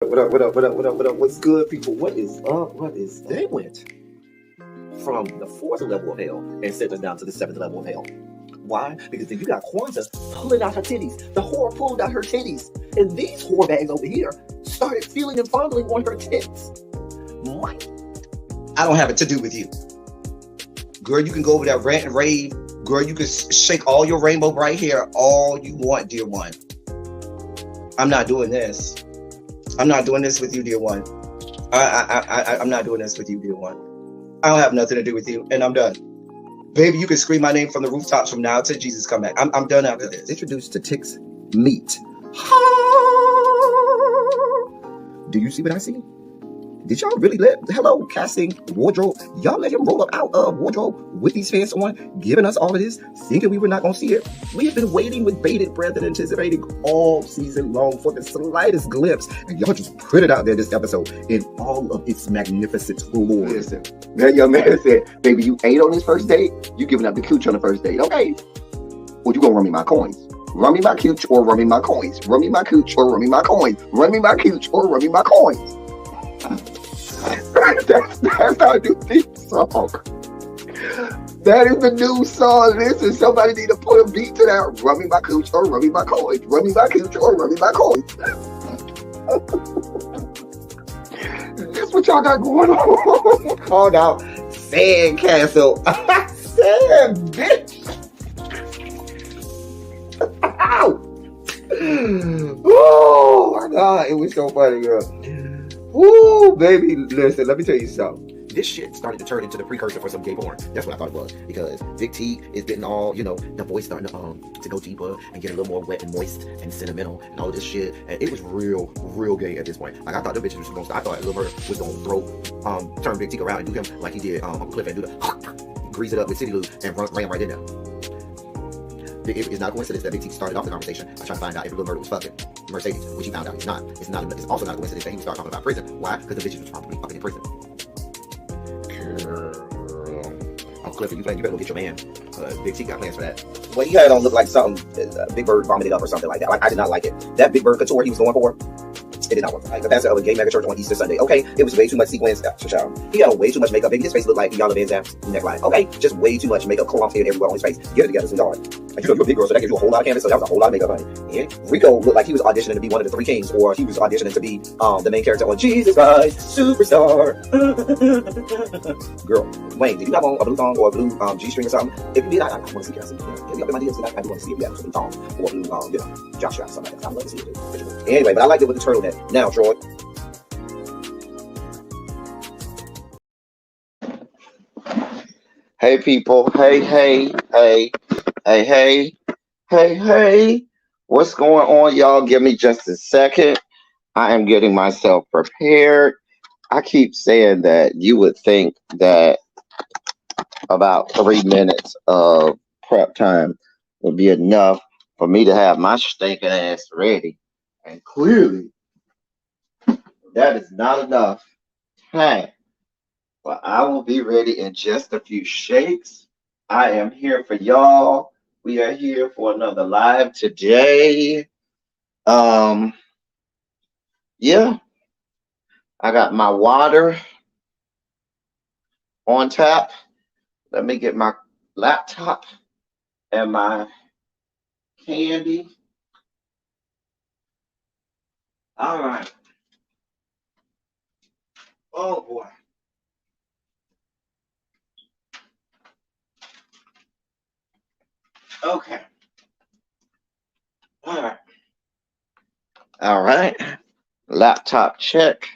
What up, what up, what up, what up, what up? What's good, people? What is up? What is They went from the fourth level of hell and sent us down to the seventh level of hell. Why? Because then you got Kwanzaa pulling out her titties. The whore pulled out her titties. And these whore bags over here started feeling and fondling on her tits. Mike, I don't have it to do with you. Girl, you can go over there, rant and rave. Girl, you can shake all your rainbow bright hair all you want, dear one. I'm not doing this. I'm not doing this with you, dear one. I'm not doing this with you, dear one. I don't have nothing to do with you, and I'm done. Baby, you can scream my name from the rooftops from now till Jesus come back. I'm done after this. introduced to Tick's meat. Do you see what I see? Did y'all really hello, casting, wardrobe, y'all let him roll up out of wardrobe with these fans on, giving us all of this, thinking we were not going to see it? We have been waiting with bated breath and anticipating all season long for the slightest glimpse, and y'all just put it out there this episode in all of its magnificent glory. Listen, that young man said, baby, you ate on this first date, you giving up the cooch on the first date, okay? Well, you gonna run me my coins. Run me my cooch or run me my coins. Run me my cooch or run me my coins. Run me my cooch or run me my coins. That's our new theme song. That is the new song. Listen, somebody need to put a beat to that. Run me my cooch or run me my coins. Run me my cooch or run me my coins. That's what y'all got going on. Called out Sandcastle. Sand, bitch. Ow. Oh my God, it was so funny, girl. Woo, baby, listen, let me tell you something. This shit started to turn into the precursor for some gay porn. That's what I thought it was. Because Big T is getting all, the voice starting to go deeper and get a little more wet and moist and sentimental and all this shit. And it was real gay at this point. Like, I thought the bitch was going to, I thought Lil Murder was going to turn Big T around and do him like he did Uncle Cliff and do the grease it up with City Lou and ran right in there. It's not a coincidence that Big T started off the conversation by trying to find out if Lil Murder was fucking Mercedes, which he found out he's not. It's also not a coincidence that he would start talking about prison. Why? Because the bitch was probably fucking in prison. Girl. Uncle Clifford, you better go get your man. Big T got plans for that. Well, he had it on look like something Big Bird vomited up or something like that. Like, I did not like it. That Big Bird couture he was going for, it did not work. Like the pastor of a gay mega church on Easter Sunday. Okay, it was way too much sequins. He had way too much makeup. Baby, his face looked like Yala Van Zap's neckline. Okay, just way too much makeup, clumped everywhere on his face. Get it together, sweetheart. And you're a big girl, so that gives you a whole lot of canvas. So that was a whole lot of makeup, honey. And Rico looked like he was auditioning to be one of the three kings, or he was auditioning to be the main character on Jesus Christ Superstar. Girl, Wayne, did you have on a blue thong or a blue G-string or something? If you did, I want to see it. If you have my DMs, I do want to see it. You have some blue thong or blue, jock strap or something like that. I'd love to see it too. Anyway, but I liked it with the turtleneck. Now, Troy. Hey people, hey. What's going on, y'all? Give me just a second. I am getting myself prepared. I keep saying that you would think that about 3 minutes of prep time would be enough for me to have my stinking ass ready. And clearly, that is not enough time. But I will be ready in just a few shakes. I am here for y'all. We are here for another live today. Yeah, I got my water on tap. Let me get my laptop and my candy. All right. Oh boy. Okay. All right. Laptop check.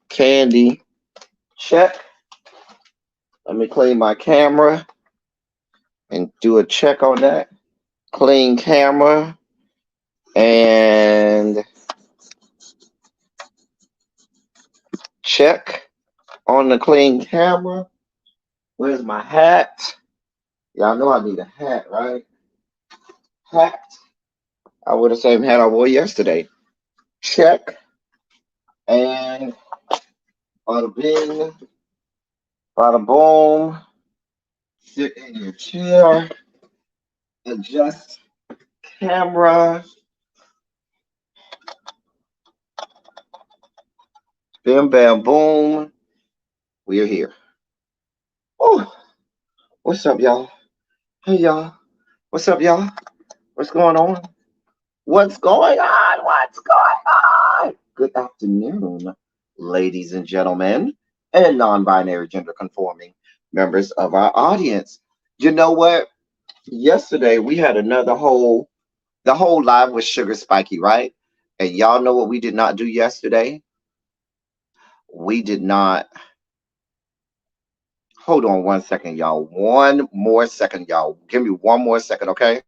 Candy check. Let me clean my camera and do a check on that. Clean camera and check on the clean camera. Where's my hat? Y'all know I need a hat, right? Hat. I wore the same hat I wore yesterday. Check. And bada bing, bada boom. Sit in your chair. Adjust camera. Bim bam boom. We're here. Oh, what's up, y'all? Hey, y'all. What's up, y'all? What's going on? What's going on? What's going on? Good afternoon, ladies and gentlemen, and non-binary gender conforming members of our audience. You know what? Yesterday we had the whole live with Sugar Spiky, right? And y'all know what we did not do yesterday? We did not. Hold on one second, y'all. One more second, y'all. Give me one more second, okay?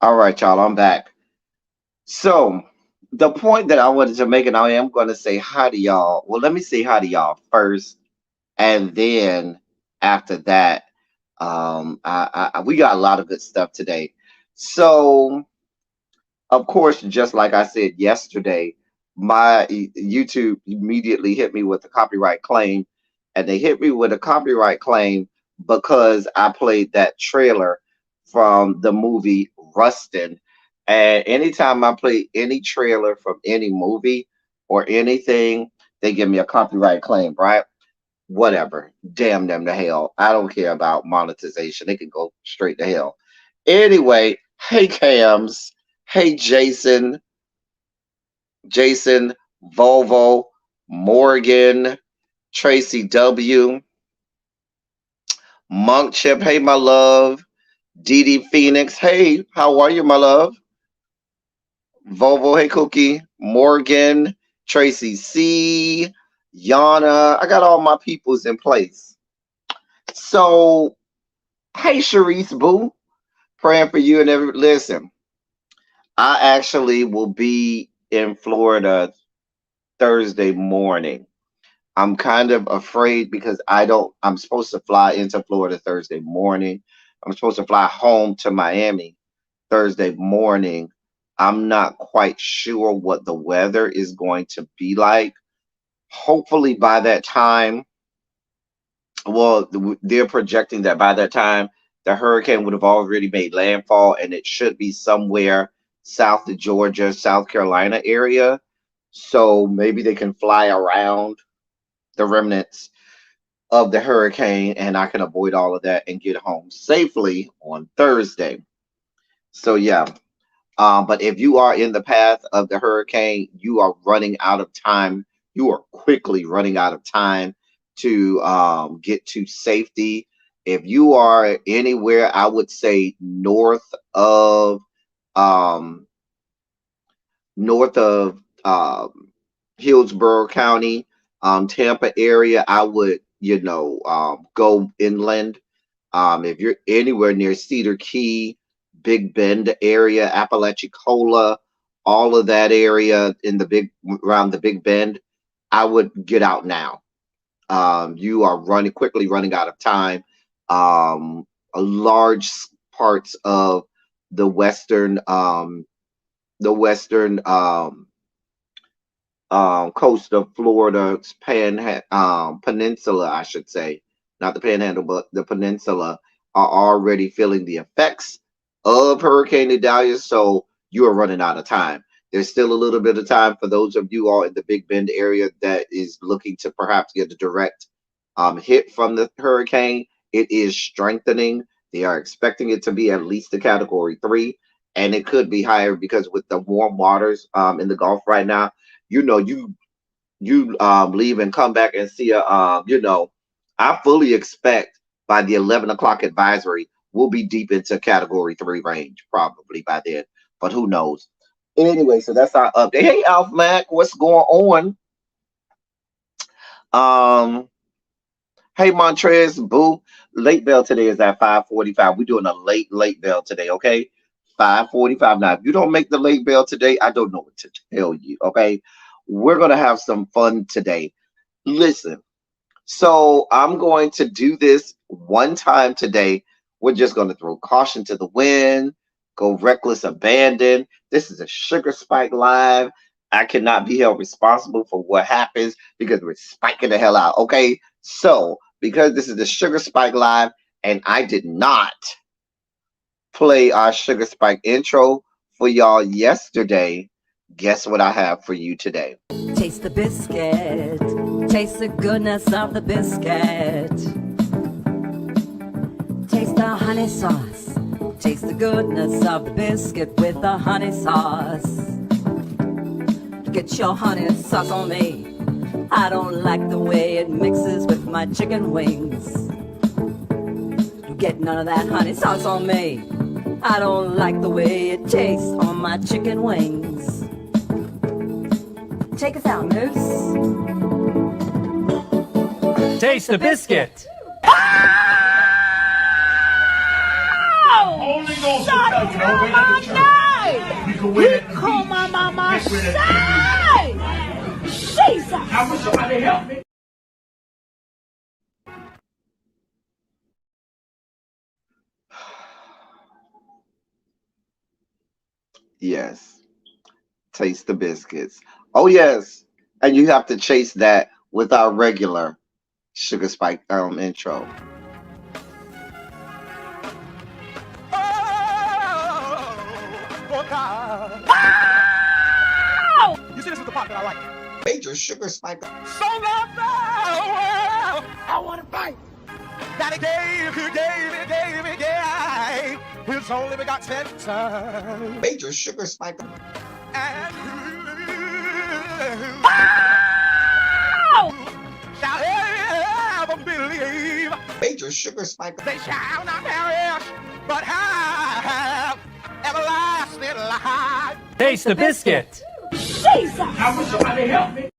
All right, y'all. I'm back. So the point that I wanted to make, and I am going to say hi to y'all. Well, let me say hi to y'all first, and then after that, we got a lot of good stuff today. So, of course, just like I said yesterday, my YouTube immediately hit me with a copyright claim, and they hit me with a copyright claim because I played that trailer from the movie Rustin. And anytime I play any trailer from any movie or anything, they give me a copyright claim, right? Whatever. Damn them to hell. I don't care about monetization. They can go straight to hell. Anyway, hey Cams. Hey Jason, Volvo, Morgan, Tracy W, Monk Chip, hey my love, Dee Phoenix, hey, how are you, my love? Volvo, hey Cookie, Morgan, Tracy C, Yana. I got all my peoples in place. So, hey Sharice Boo, praying for you and every listen. I actually will be in Florida Thursday morning. I'm kind of afraid because I'm supposed to fly into Florida Thursday morning. I'm supposed to fly home to Miami Thursday morning. I'm not quite sure what the weather is going to be like. Hopefully by that time, well, they're projecting that by that time, the hurricane would have already made landfall and it should be somewhere south of Georgia, South Carolina area. So maybe they can fly around the remnants of the hurricane and I can avoid all of that and get home safely on Thursday. So yeah. But if you are in the path of the hurricane, you are running out of time. You are quickly running out of time to get to safety. If you are anywhere, I would say of um, north of Hillsborough County, Tampa area, I would, go inland. If you're anywhere near Cedar Key, Big Bend area, Apalachicola, all of that area in the big around the Big Bend, I would get out now. You are quickly running out of time. A large parts of the western coast of Florida's peninsula, I should say, not the panhandle, but the peninsula, are already feeling the effects of Hurricane Idalia. So you are running out of time. There's still a little bit of time for those of you all in the Big Bend area that is looking to perhaps get a direct hit from the hurricane. It is strengthening. They are expecting it to be at least a category 3, and it could be higher because with the warm waters in the Gulf right now, you leave and come back and see a I fully expect by the 11 o'clock advisory, we'll be deep into category 3 range probably by then, but who knows? Anyway, so that's our update. Hey, Alf Mac, what's going on? Hey, Montrez, boo. Late bell today is at 5:45. We're doing a late bell today, okay? 5:45. Now, if you don't make the late bell today, I don't know what to tell you, okay? We're gonna have some fun today. Listen, so I'm going to do this one time today. We're just going to throw caution to the wind, go reckless abandon. This is a Sugar Spike live. I cannot be held responsible for what happens because we're spiking the hell out. Okay. So because this is the Sugar Spike live and I did not play our Sugar Spike intro for y'all yesterday, guess what I have for you today? Taste the biscuit. Taste the goodness of the biscuit. Taste the honey sauce. Taste the goodness of the biscuit with the honey sauce. Get your honey sauce on me. I don't like the way it mixes with my chicken wings. Get none of that honey sauce on me. I don't like the way it tastes on my chicken wings. Take us out, Moose. Taste the biscuit. Only goes to tell you, don't wait on the church. You can win it. Call my mama. Jesus. I wish somebody help me. Yes. Taste the biscuits. Oh yes. And you have to chase that with our regular Sugar Spike intro. You see, this is the part that I like. Major Sugar Spike. So love the world. I want to fight. That he gave. His only begotten son. Major Sugar Spike. And shall ever believe. Major Sugar Spike. They shall not perish, but have everlasting life. Taste the biscuit. Jesus. I wish somebody help me.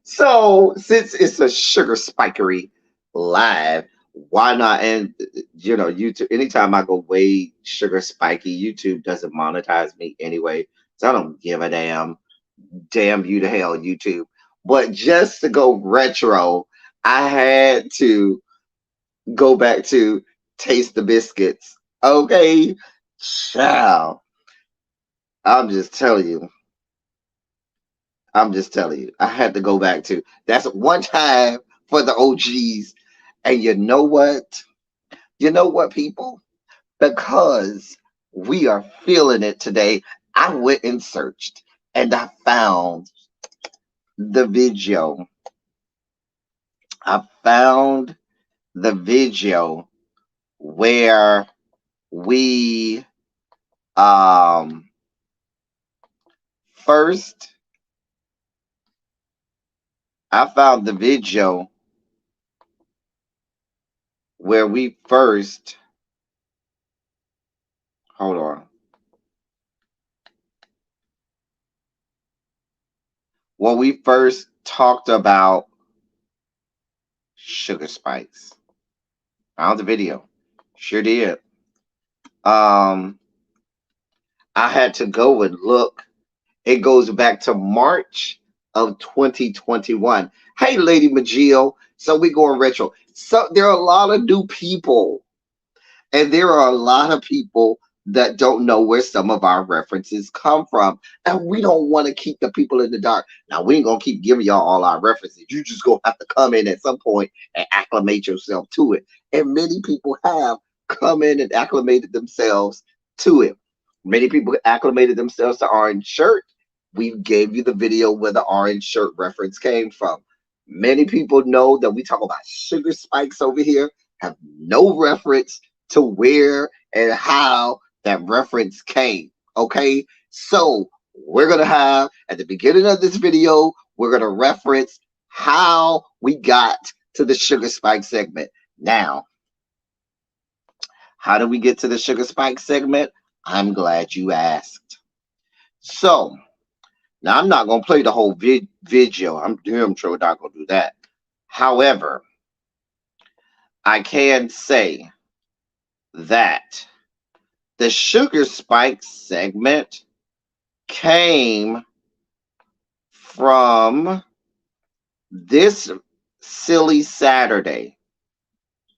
So since it's a Sugar Spikery live, why not? And YouTube. Anytime I go way sugar spiky, YouTube doesn't monetize me anyway, so I don't give a damn. Damn you to hell, YouTube. But just to go retro, I had to go back to Taste the Biscuits. Okay, child. I'm just telling you. I had to go back to that's one time for the OGs. And you know what? People? Because we are feeling it today, I went and searched and I found the video. Where we first I found the video where we first hold on. When we first talked about Sugar Spikes. Found the video. Sure did. I had to go and look. It goes back to March of 2021. Hey, Lady Magio. So we going retro. So there are a lot of new people, and there are a lot of people that don't know where some of our references come from, and we don't want to keep the people in the dark. Now we ain't gonna keep giving y'all all our references. You just gonna have to come in at some point and acclimate yourself to it. And many people have come in and acclimated themselves to it. Many people acclimated themselves to Orange Shirt. We gave you the video where the Orange Shirt reference came from. Many people know that we talk about Sugar Spikes over here, have no reference to where and how that reference came. Okay, so we're gonna have at the beginning of this video, we're gonna reference how we got to the Sugar Spike segment. Now, how did we get to the Sugar Spike segment? I'm glad you asked. So, now I'm not going to play the whole video. I'm damn sure not going to do that. However, I can say that the Sugar Spike segment came from this silly Saturday.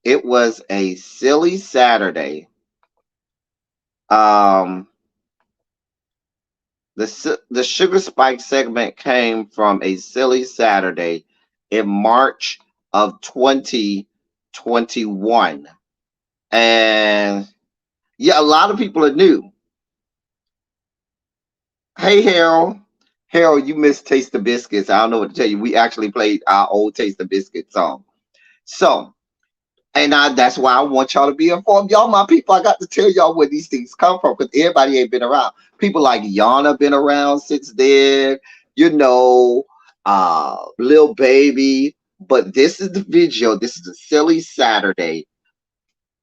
It was a silly Saturday. The Sugar Spike segment came from a silly Saturday in March of 2021. And yeah, a lot of people are new. Hey, Harold. Harold, you missed Taste the Biscuits. I don't know what to tell you. We actually played our old Taste the Biscuit song. So, that's why I want y'all to be informed. Y'all, my people, I got to tell y'all where these things come from because everybody ain't been around. People like Yana been around since then, Lil Baby. But this is the video. This is a silly Saturday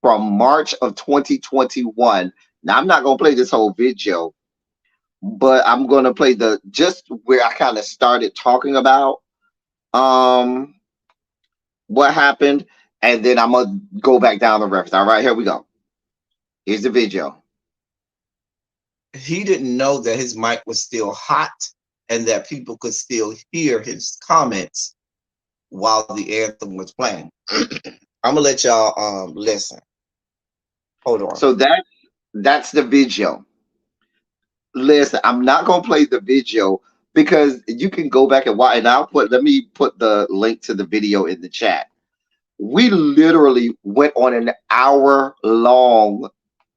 from March of 2021. Now, I'm not going to play this whole video, but I'm going to play just where I kind of started talking about what happened. And then I'm going to go back down the reference. All right, here we go. Here's the video. He didn't know that his mic was still hot and that people could still hear his comments while the anthem was playing. I'm going to let y'all listen. Hold on. So that's the video. Listen, I'm not going to play the video because you can go back and watch. And let me put the link to the video in the chat. We literally went on an hour-long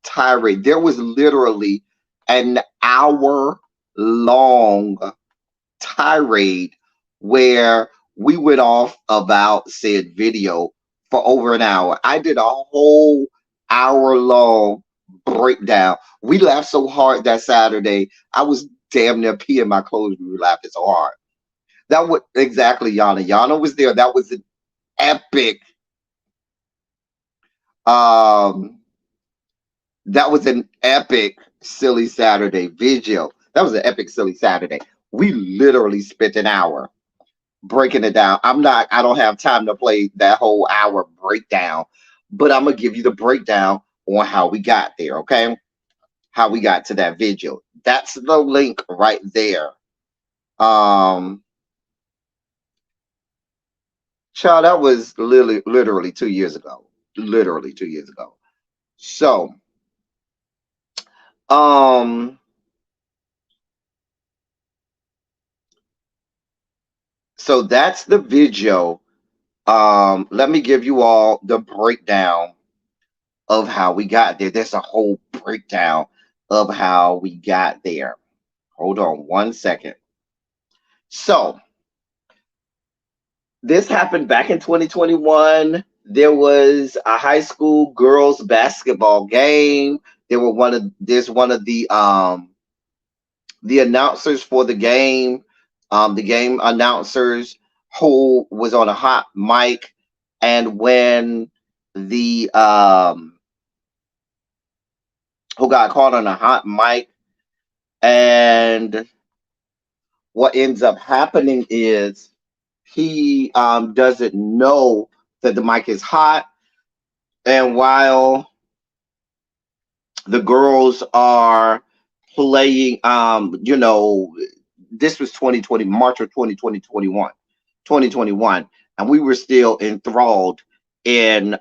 tirade. There was literally an hour-long tirade where we went off about said video for over an hour. I did a whole hour-long breakdown. We laughed so hard that Saturday. I was damn near peeing my clothes. We were laughing so hard. That was exactly Yana. Yana was there. That was an epic. That was an epic silly Saturday video. That was an epic silly Saturday. We literally spent an hour breaking it down. I don't have time to play that whole hour breakdown, but I'm gonna give you the breakdown on how we got there, okay? How we got to that video. That's the link right there. Child, that was literally 2 years ago. Literally 2 years ago. So, so that's the video. Let me give you all the breakdown of how we got there. There's a whole breakdown of how we got there. Hold on 1 second. So, this happened back in 2021. There was a high school girls basketball game. There's one of the announcers for the game announcers who was on a hot mic, and when the who got caught on a hot mic, and what ends up happening is he doesn't know that the mic is hot, and while the girls are playing, this was 2020, March of 2021, and we were still enthralled in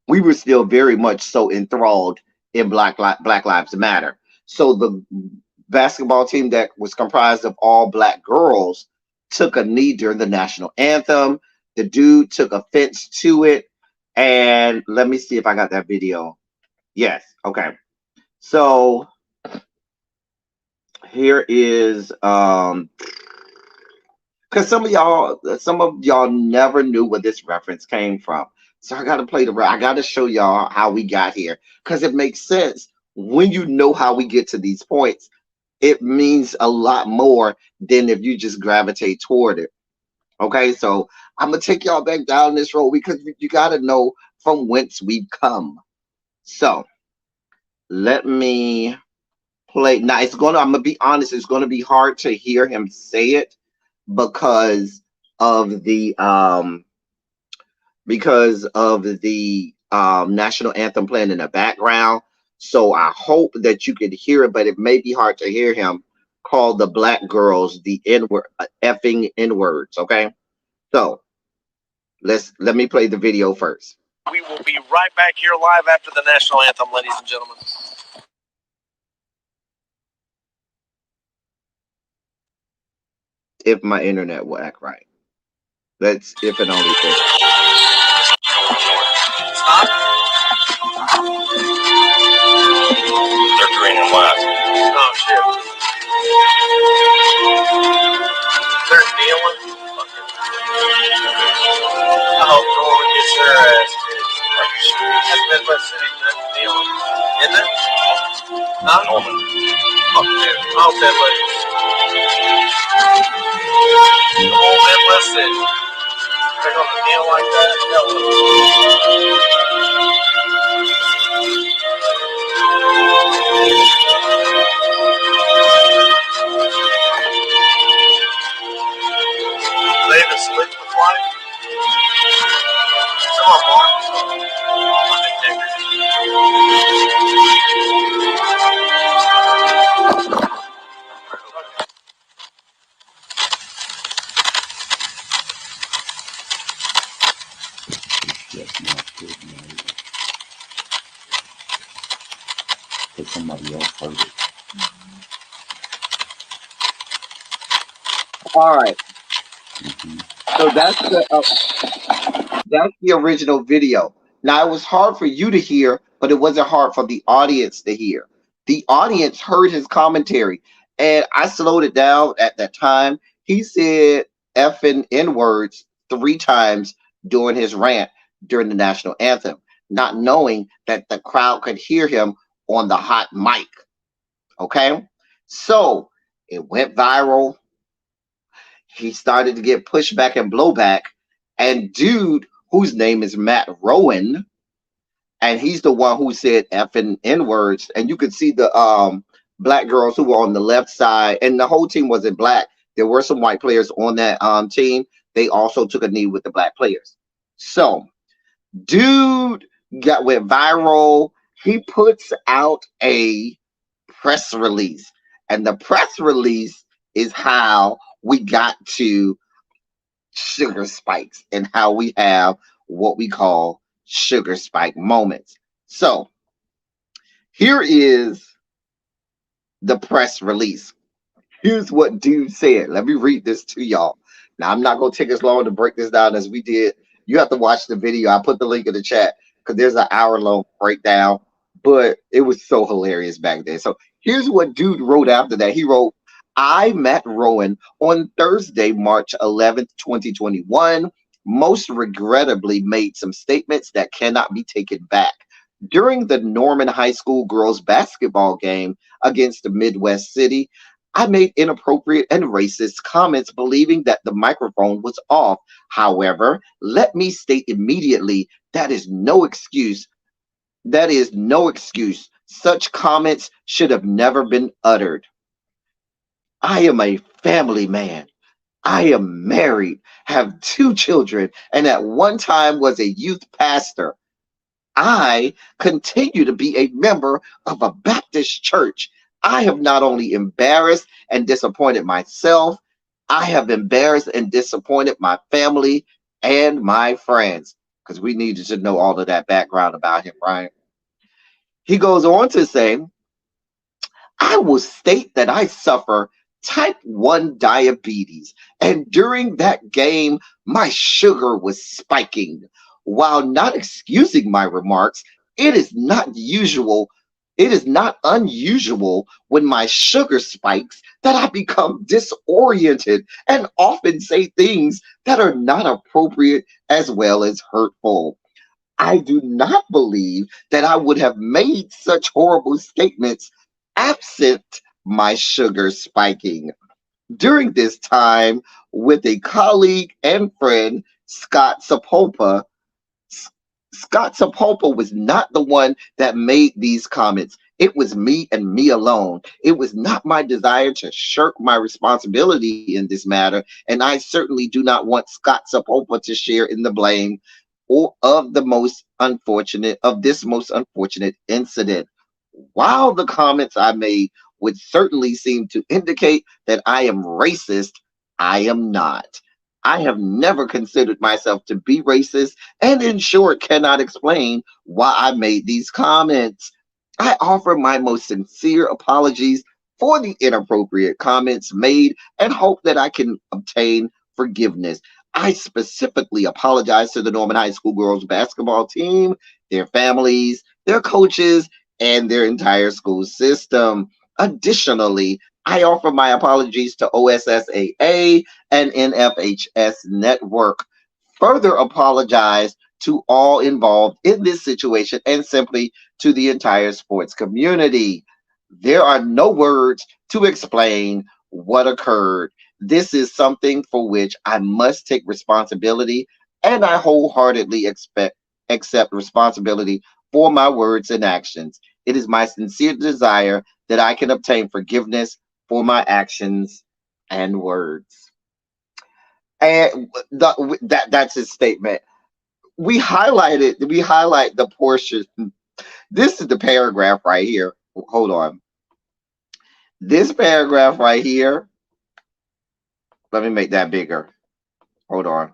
we were still very much so enthralled in Black Lives Matter. So the basketball team that was comprised of all black girls took a knee during the national anthem. The dude took offense to it. And let me see if I got that video. Yes. Okay. So here is because some of y'all never knew where this reference came from. So I gotta I gotta show y'all how we got here, because it makes sense when you know how we get to these points. it means a lot more than if you just gravitate toward it. Okay, so I'm gonna take y'all back down this road because you got to know from whence we've come. So let me play. Now it's gonna. I'm gonna be honest. It's gonna be hard to hear him say it because of the national anthem playing in the background. So I hope that you could hear it, but it may be hard to hear him call the black girls the N word, effing N words. Okay, so let me play the video first. We will be right back here live after the national anthem, ladies and gentlemen. If my internet will act right. That's if and only if. Stop. They're green and white. Oh, shit. They're dealing. I hope no one gets their ass kicked. That's Midwest City. That's dealing. Isn't it? Huh? Norman. Oh, dude. I hope that lady. The whole Midwest City. They're going to deal like that. They even split the flight. Some are marked. That's not good, man. Because somebody else heard it. All right. So that's the original video. Now it was hard for you to hear, but it wasn't hard for the audience to hear. The audience heard his commentary, and I slowed it down at that time. He said effing N words 3 times during his rant during the national anthem, not knowing that the crowd could hear him on the hot mic. Okay, so it went viral. He started to get pushback and blowback, and dude whose name is Matt Rowan, and he's the one who said effing N words, and you could see the black girls who were on the left side, and the whole team wasn't black. There were some white players on that team. They also took a knee with the black players. So dude went viral. He puts out a press release, and the press release is how we got to sugar spikes and how we have what we call sugar spike moments. So here is the press release. Here's what dude said. Let me read this to y'all. Now, I'm not going to take as long to break this down as we did. You have to watch the video. I put the link in the chat because there's an hour-long breakdown, but it was so hilarious back then. So here's what dude wrote after that. He wrote, I, Matt Rowan, on Thursday, March 11th, 2021, most regrettably made some statements that cannot be taken back. During the Norman High School girls basketball game against the Midwest City, I made inappropriate and racist comments believing that the microphone was off. However, let me state immediately that is no excuse. That is no excuse. Such comments should have never been uttered. I am a family man. I am married, have 2 children, and at one time was a youth pastor. I continue to be a member of a Baptist church. I have not only embarrassed and disappointed myself, I have embarrassed and disappointed my family and my friends, because we needed to know all of that background about him, right? He goes on to say, I will state that I suffer type 1 diabetes, and during that game, my sugar was spiking. While not excusing my remarks, it is not unusual when my sugar spikes that I become disoriented and often say things that are not appropriate as well as hurtful. I do not believe that I would have made such horrible statements absent my sugar spiking. During this time, with a colleague and friend, Scott Sapulpa, Scott Sapulpa was not the one that made these comments. It was me and me alone. It was not my desire to shirk my responsibility in this matter, and I certainly do not want Scott Sapulpa to share in the blame or of this most unfortunate incident. While the comments I made would certainly seem to indicate that I am racist, I am not. I have never considered myself to be racist, and in short, cannot explain why I made these comments. I offer my most sincere apologies for the inappropriate comments made and hope that I can obtain forgiveness. I specifically apologize to the Norman High School girls basketball team, their families, their coaches, and their entire school system. Additionally, I offer my apologies to OSSAA and NFHS Network. Further apologize to all involved in this situation and simply to the entire sports community. There are no words to explain what occurred. This is something for which I must take responsibility, and I wholeheartedly accept responsibility for my words and actions. It is my sincere desire that I can obtain forgiveness for my actions and words. And that's his statement. We highlight the portion. This is the paragraph right here. Hold on. This paragraph right here, let me make that bigger. Hold on.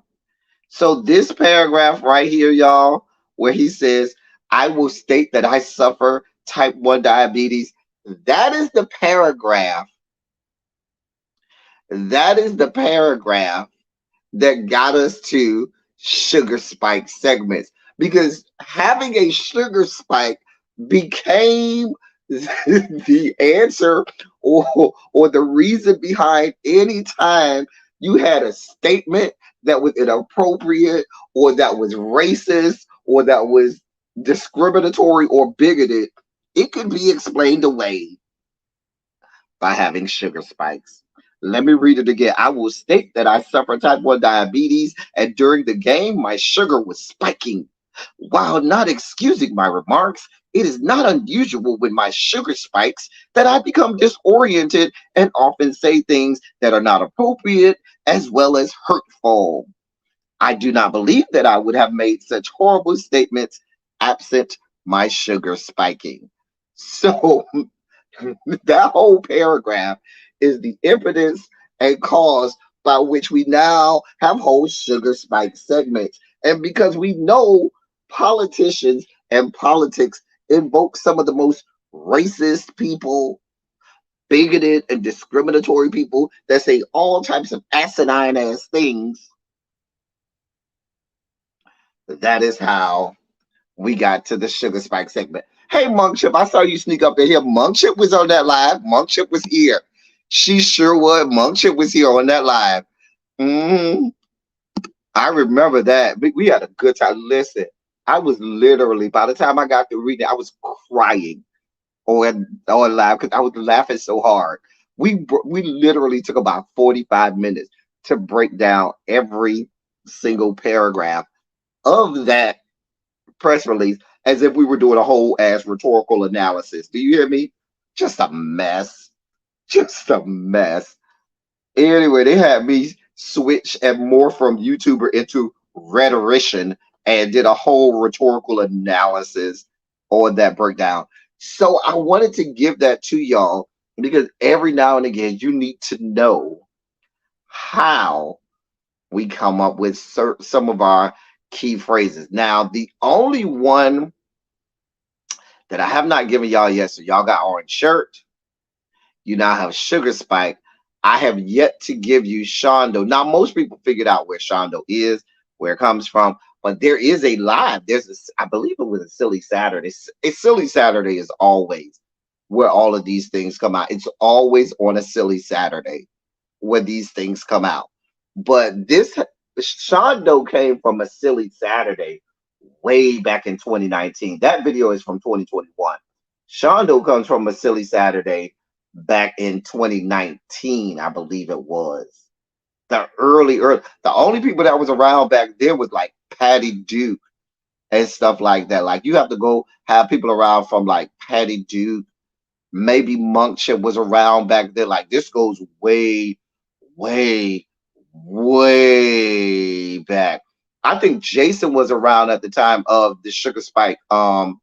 So this paragraph right here, y'all, where he says, I will state that I suffer type 1 diabetes. That is the paragraph. That is the paragraph that got us to sugar spike segments, because having a sugar spike became the answer, or the reason behind any time you had a statement that was inappropriate or that was racist or that was discriminatory or bigoted. It could be explained away by having sugar spikes. Let me read it again. I will state that I suffer type 1 diabetes, and during the game, my sugar was spiking. While not excusing my remarks, it is not unusual when my sugar spikes that I become disoriented and often say things that are not appropriate as well as hurtful. I do not believe that I would have made such horrible statements absent my sugar spiking. So that whole paragraph is the impetus and cause by which we now have whole sugar spike segments. And because we know politicians and politics invoke some of the most racist people, bigoted and discriminatory people that say all types of asinine ass things, that is how we got to the sugar spike segment. Hey, Monkchip, I saw you sneak up in here. Monkchip was on that live. Monkchip was here. She sure was. Monkchip was here on that live. Mm-hmm. I remember that. We had a good time. Listen, I was literally, by the time I got to reading, I was crying on live because I was laughing so hard. We literally took about 45 minutes to break down every single paragraph of that press release as if we were doing a whole ass rhetorical analysis. Do you hear me? Just a mess. Just a mess. Anyway, they had me switch and more from YouTuber into rhetorician and did a whole rhetorical analysis on that breakdown. So I wanted to give that to y'all because every now and again you need to know how we come up with some of our key phrases. Now, the only one that I have not given y'all yet, so y'all got orange shirt, you now have sugar spike. I have yet to give you Shondo. Now, most people figured out where Shondo is, where it comes from, but there is a live. I believe it was a Silly Saturday. A Silly Saturday is always where all of these things come out. It's always on a Silly Saturday where these things come out. But this Shondo came from a Silly Saturday way back in 2019. That video is from 2021. Shondo comes from a Silly Saturday back in 2019, I believe it was. The the only people that was around back then was like Patty Duke and stuff like that. Like you have to go have people around from like Patty Duke, maybe Monkship was around back then. Like this goes way, way, way back. I think Jason was around at the time of the Sugar Spike of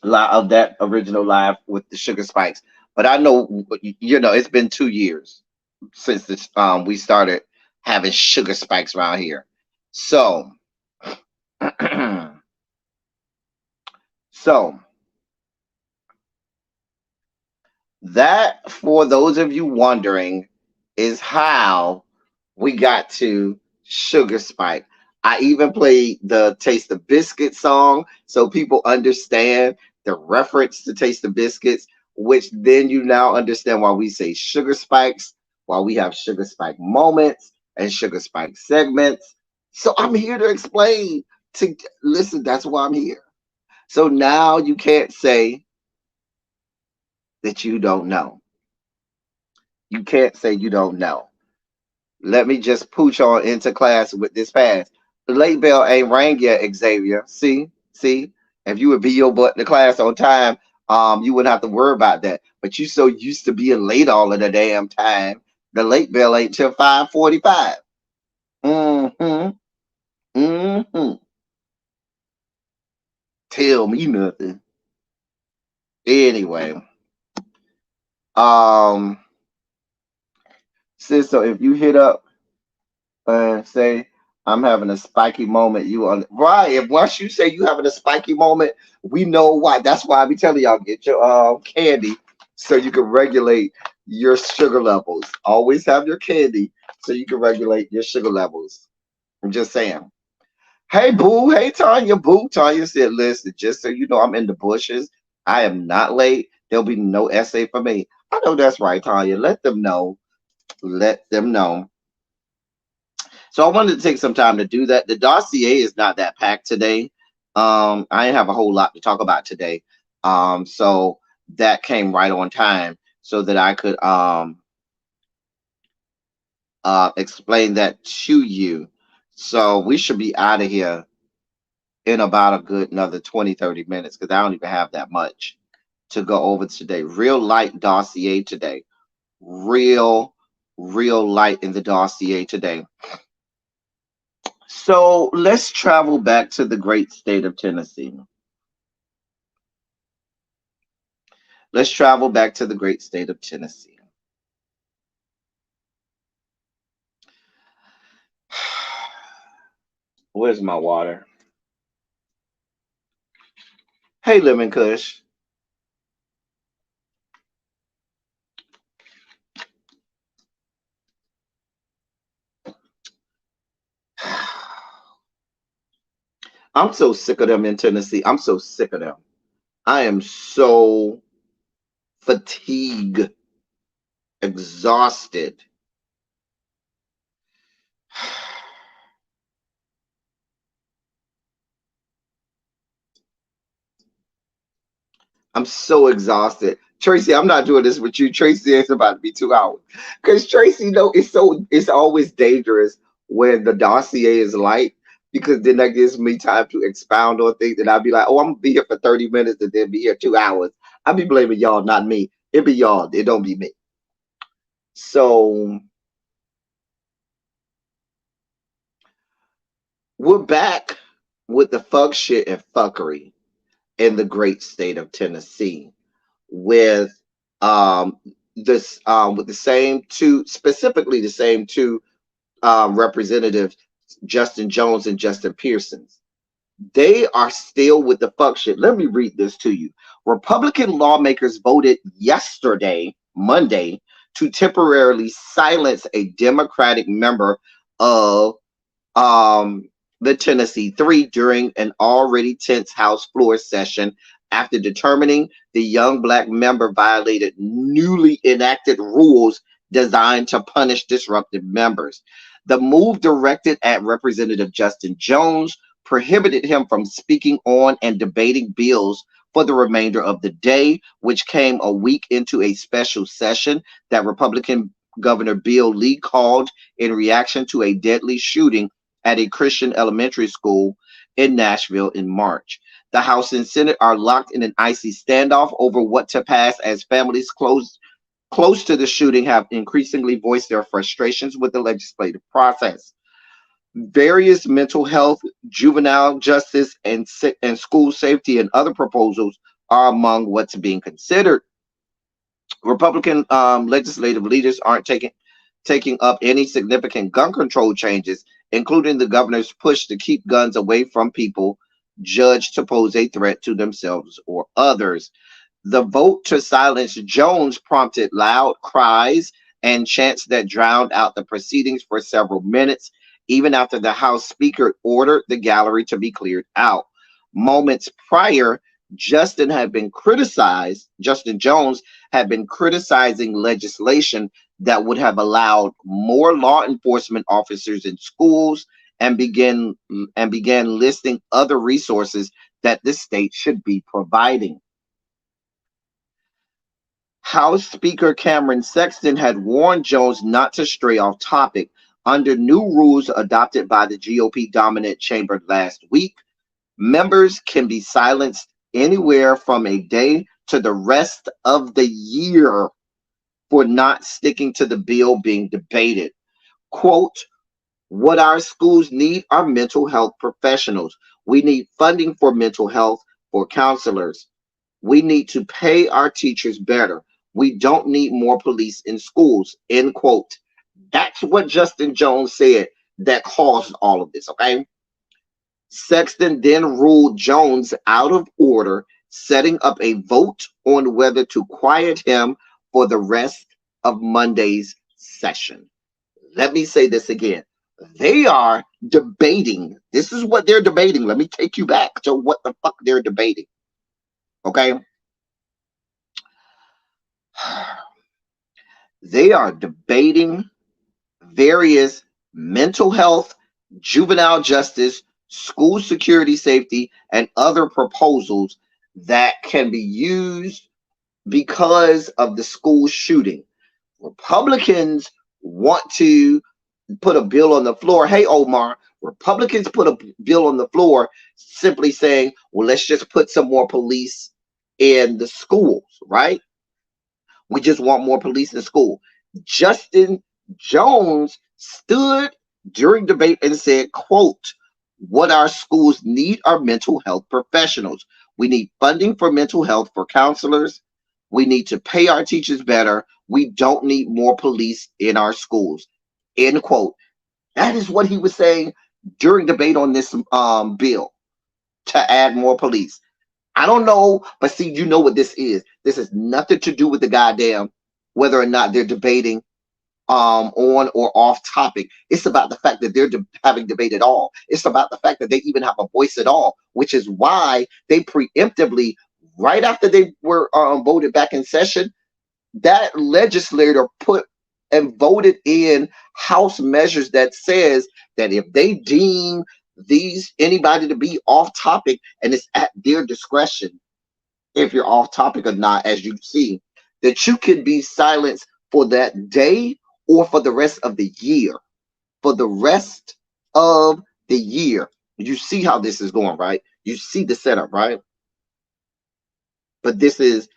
that original live with the Sugar Spikes. But I know it's been 2 years since this we started having Sugar Spikes around here. So so that, for those of you wondering, is how we got to Sugar Spike. I even played the Taste of Biscuit song so people understand the reference to Taste of Biscuits, which then you now understand why we say Sugar Spikes, why we have Sugar Spike moments and Sugar Spike segments. So I'm here to explain. To listen, that's why I'm here. So now you can't say that you don't know. You can't say you don't know. Let me just pooch on into class with this pass. The late bell ain't rang yet, Xavier. See. If you would be your butt in the class on time, you wouldn't have to worry about that. But you so used to being late all of the damn time. The late bell ain't till 5:45. Mm-hmm. Mm-hmm. Tell me nothing. Anyway. Sis, so if you hit up and say I'm having a spiky moment, you on right. If once you say you having a spiky moment, we know why. That's why I be telling y'all get your candy so you can regulate your sugar levels. Always have your candy so you can regulate your sugar levels. I'm just saying. Hey boo, hey Tanya, boo. Tanya said, listen, just so you know, I'm in the bushes. I am not late. There'll be no essay for me. I know that's right, Tanya. Let them know. Let them know. So I wanted to take some time to do that. The dossier is not that packed today. I didn't have a whole lot to talk about today. So that came right on time so that I could explain that to you. So we should be out of here in about a good another 20, 30 minutes because I don't even have that much to go over today. Real light dossier today. Real light in the dossier today. So let's travel back to the great state of Tennessee. Let's travel back to the great state of Tennessee. Where's my water? Hey, Lemon Kush. I'm so sick of them in Tennessee. I'm so sick of them. I am so fatigued, exhausted. I'm so exhausted. Tracy, I'm not doing this with you. Tracy, it's about to be 2 hours. Because Tracy, it's always dangerous when the dossier is light, because then that gives me time to expound on things. And I'll be like, oh, I'm gonna be here for 30 minutes and then be here 2 hours. I'll be blaming y'all, not me. It be y'all, it don't be me. So we're back with the fuck shit and fuckery in the great state of Tennessee with this with the same two, specifically the same two representatives, Justin Jones and Justin Pearson. They are still with the fuck shit. Let me read this to you. Republican lawmakers voted yesterday, Monday, to temporarily silence a Democratic member of the Tennessee Three during an already tense House floor session after determining the young black member violated newly enacted rules designed to punish disruptive members. The move, directed at Representative Justin Jones, prohibited him from speaking on and debating bills for the remainder of the day, which came a week into a special session that Republican Governor Bill Lee called in reaction to a deadly shooting at a Christian elementary school in Nashville in March. The House and Senate are locked in an icy standoff over what to pass as families close to the shooting have increasingly voiced their frustrations with the legislative process. Various mental health, juvenile justice, and school safety and other proposals are among what's being considered. Republican legislative leaders aren't taking up any significant gun control changes, including the governor's push to keep guns away from people judged to pose a threat to themselves or others. The vote to silence Jones prompted loud cries and chants that drowned out the proceedings for several minutes, even after the House Speaker ordered the gallery to be cleared out. Moments prior, Justin Jones had been criticizing legislation that would have allowed more law enforcement officers in schools and began listing other resources that the state should be providing. House Speaker Cameron Sexton had warned Jones not to stray off topic. Under new rules adopted by the GOP dominant chamber last week, members can be silenced anywhere from a day to the rest of the year for not sticking to the bill being debated. Quote, what our schools need are mental health professionals. We need funding for mental health for counselors. We need to pay our teachers better. We don't need more police in schools, end quote. That's what Justin Jones said that caused all of this, okay? Sexton then ruled Jones out of order, setting up a vote on whether to quiet him for the rest of Monday's session. Let me say this again. They are debating. This is what they're debating. Let me take you back to what the fuck they're debating. Okay? They are debating various mental health, juvenile justice, school security safety, and other proposals that can be used because of the school shooting. Republicans want to put a bill on the floor. Hey, Omar, Republicans put a bill on the floor simply saying, well, let's just put some more police in the schools, right? We just want more police in school. Justin Jones stood during debate and said, quote, what our schools need are mental health professionals. We need funding for mental health for counselors. We need to pay our teachers better. We don't need more police in our schools, end quote. That is what he was saying during debate on this bill to add more police. I don't know, but see, you know what this is. This has nothing to do with the goddamn whether or not they're debating on or off topic. It's about the fact that they're having debate at all. It's about the fact that they even have a voice at all, which is why they preemptively, right after they were voted back in session, that legislator put and voted in House measures that says that if they deem anybody to be off topic, and it's at their discretion if you're off topic or not, as you see, that you can be silenced for that day or for the rest of the year. For the rest of the year. You see how this is going, right? You see the setup, right? But this is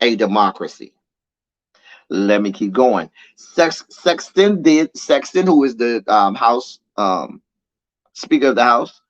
a democracy. Let me keep going. Sexton, who is the House Speaker of the House,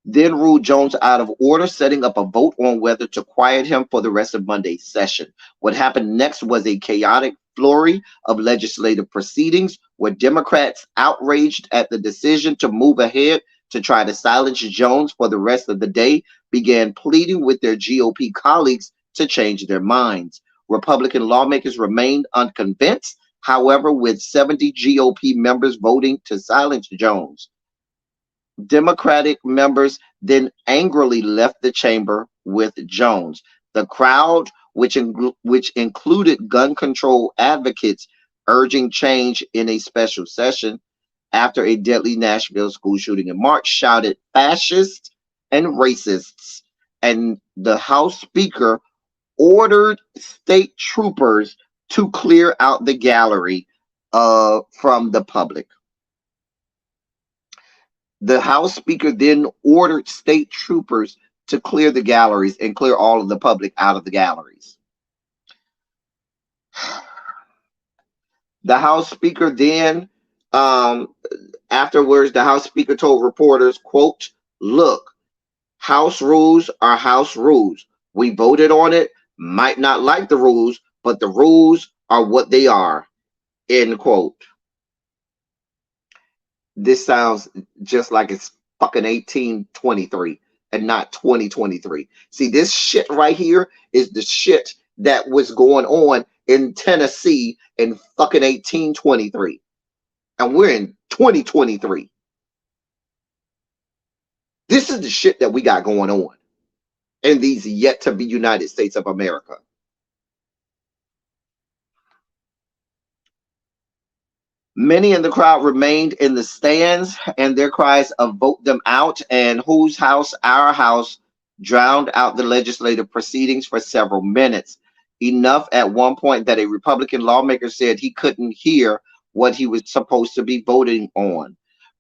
then ruled Jones out of order, setting up a vote on whether to quiet him for the rest of Monday's session. What happened next was a chaotic flurry of legislative proceedings where Democrats, outraged at the decision to move ahead to try to silence Jones for the rest of the day, began pleading with their GOP colleagues to change their minds. Republican lawmakers remained unconvinced, however, with 70 GOP members voting to silence Jones. Democratic members then angrily left the chamber with Jones. The crowd, which included gun control advocates urging change in a special session after a deadly Nashville school shooting in March, shouted fascists and racists and the House Speaker ordered state troopers to clear out the gallery from the public. The House Speaker then ordered state troopers to clear the galleries and clear all of the public out of the galleries. The House Speaker then, afterwards, the House Speaker told reporters, quote, "Look, House rules are House rules. We voted on it, might not like the rules, but the rules are what they are," end quote. This sounds just like it's fucking 1823 and not 2023. See, this shit right here is the shit that was going on in Tennessee in fucking 1823. And we're in 2023. This is the shit that we got going on in these yet to be United States of America. Many in the crowd remained in the stands, and their cries of "vote them out" and "whose house, our house" drowned out the legislative proceedings for several minutes. Enough at one point that a Republican lawmaker said he couldn't hear what he was supposed to be voting on.